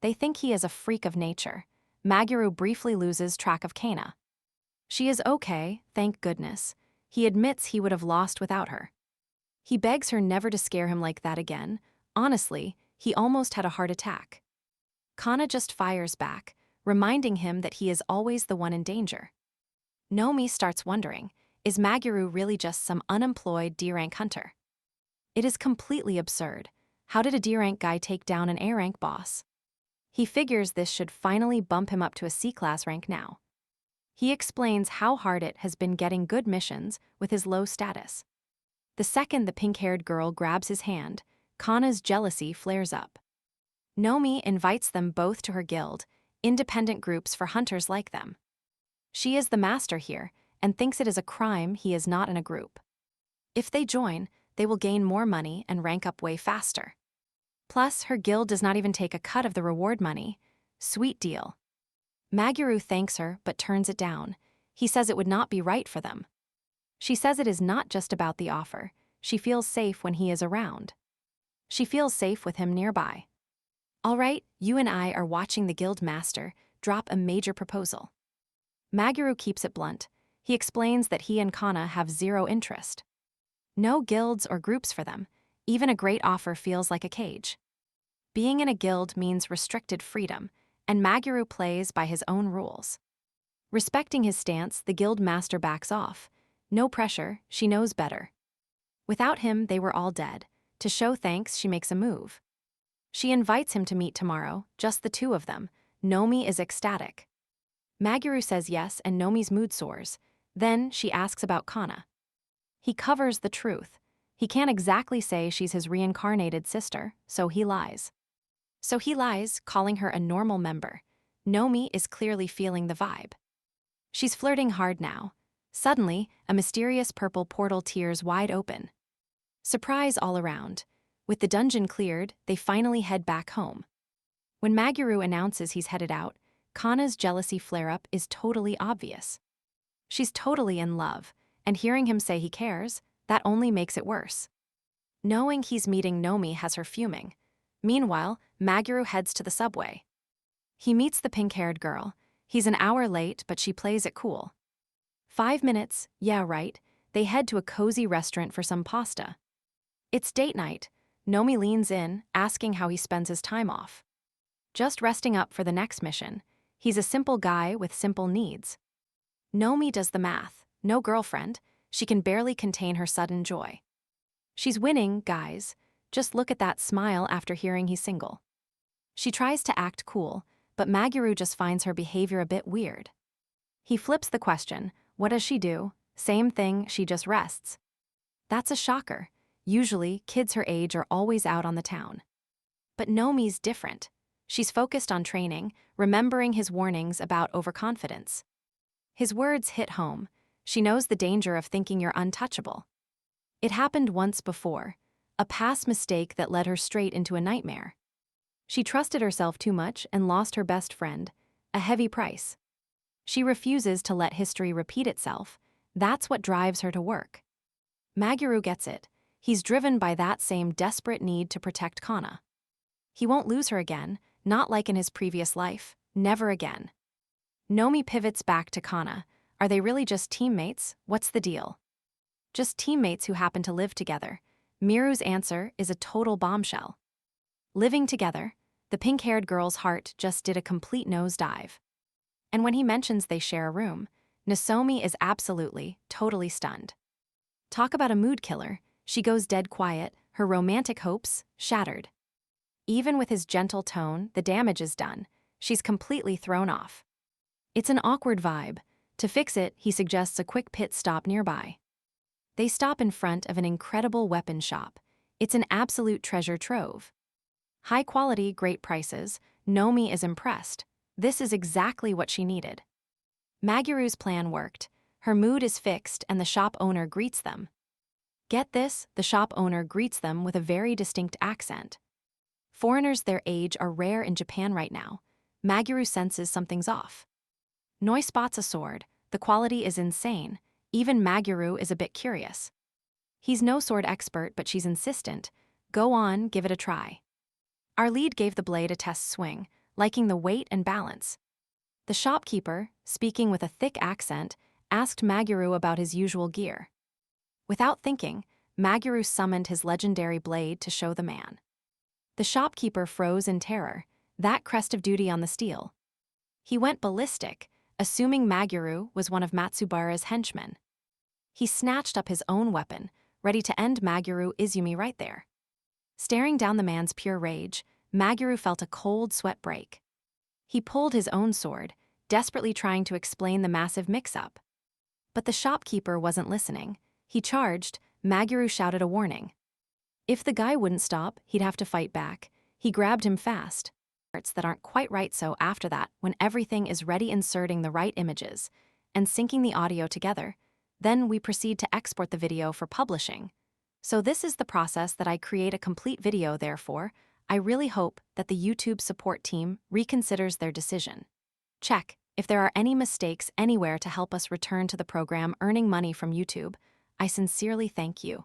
They think he is a freak of nature. Maguru briefly loses track of Kana. She is okay, thank goodness. He admits he would have lost without her. He begs her never to scare him like that again. Honestly, he almost had a heart attack. Kana just fires back, reminding him that he is always the one in danger. Nomi starts wondering, is Maguru really just some unemployed D-rank hunter? It is completely absurd. How did a D-rank guy take down an A-rank boss? He figures this should finally bump him up to a C-class rank now. He explains how hard it has been getting good missions with his low status. The second the pink-haired girl grabs his hand, Kana's jealousy flares up. Nomi invites them both to her guild, independent groups for hunters like them. She is the master here and thinks it is a crime he is not in a group. If they join, they will gain more money and rank up way faster. Plus, her guild does not even take a cut of the reward money. Sweet deal. Maguru thanks her but turns it down. He says it would not be right for them. She says it is not just about the offer. She feels safe when he is around. She feels safe with him nearby. All right, you and I are watching the guild master drop a major proposal. Maguru keeps it blunt. He explains that he and Kana have zero interest. No guilds or groups for them. Even a great offer feels like a cage. Being in a guild means restricted freedom, and Maguru plays by his own rules. Respecting his stance, the guild master backs off. No pressure, she knows better. Without him, they were all dead. To show thanks, she makes a move. She invites him to meet tomorrow, just the two of them. Nomi is ecstatic. Maguru says yes, and Nomi's mood soars. Then she asks about Kana. He covers the truth. He can't exactly say she's his reincarnated sister, so he lies. Calling her a normal member. Nomi is clearly feeling the vibe. She's flirting hard now. Suddenly, a mysterious purple portal tears wide open. Surprise all around. With the dungeon cleared, they finally head back home. When Maguru announces he's headed out, Kana's jealousy flare-up is totally obvious. She's totally in love, and hearing him say he cares, that only makes it worse. Knowing he's meeting Nomi has her fuming. Meanwhile, Maguru heads to the subway. He meets the pink-haired girl. He's an hour late, but she plays it cool. 5 minutes, yeah right, they head to a cozy restaurant for some pasta. It's date night. Nomi leans in, asking how he spends his time off. Just resting up for the next mission. He's a simple guy with simple needs. Nomi does the math. No girlfriend. She can barely contain her sudden joy. She's winning, guys. Just look at that smile after hearing he's single. She tries to act cool, but Maguru just finds her behavior a bit weird. He flips the question. What does she do? Same thing, she just rests. That's a shocker. Usually, kids her age are always out on the town. But Nomi's different. She's focused on training, remembering his warnings about overconfidence. His words hit home. She knows the danger of thinking you're untouchable. It happened once before, a past mistake that led her straight into a nightmare. She trusted herself too much and lost her best friend, a heavy price. She refuses to let history repeat itself. That's what drives her to work. Maguru gets it. He's driven by that same desperate need to protect Kana. He won't lose her again, not like in his previous life, never again. Nomi pivots back to Kana. Are they really just teammates? What's the deal? Just teammates who happen to live together. Miru's answer is a total bombshell. Living together, The pink-haired girl's heart just did a complete nosedive. And when he mentions they share a room, Nozomi is absolutely, totally stunned. Talk about a mood killer, she goes dead quiet, her romantic hopes shattered. Even with his gentle tone, the damage is done. She's completely thrown off. It's an awkward vibe. To fix it, he suggests a quick pit stop nearby. They stop in front of an incredible weapon shop. It's an absolute treasure trove. High quality, great prices. Nomi is impressed. This is exactly what she needed. Maguru's plan worked. Her mood is fixed and the shop owner greets them. Get this, the shop owner greets them with a very distinct accent. Foreigners their age are rare in Japan right now. Maguru senses something's off. Noi spots a sword. The quality is insane. Even Maguru is a bit curious. He's no sword expert, but she's insistent. Go on, give it a try. Our lead gave the blade a test swing, liking the weight and balance. The shopkeeper, speaking with a thick accent, asked Maguru about his usual gear. Without thinking, Maguru summoned his legendary blade to show the man. The shopkeeper froze in terror, that crest of duty on the steel. He went ballistic, assuming Maguru was one of Matsubara's henchmen. He snatched up his own weapon, ready to end Maguru Izumi right there. Staring down the man's pure rage, Maguru felt a cold sweat break. He pulled his own sword, desperately trying to explain the massive mix-up. But the shopkeeper wasn't listening. He charged. Maguru shouted a warning. If the guy wouldn't stop, he'd have to fight back. He grabbed him fast. Parts that aren't quite right, so after that, when everything is ready, inserting the right images and syncing the audio together, then we proceed to export the video for publishing. So this is the process that I create a complete video. Therefore, I really hope that the YouTube support team reconsiders their decision. Check if there are any mistakes anywhere to help us return to the program earning money from YouTube. I sincerely thank you.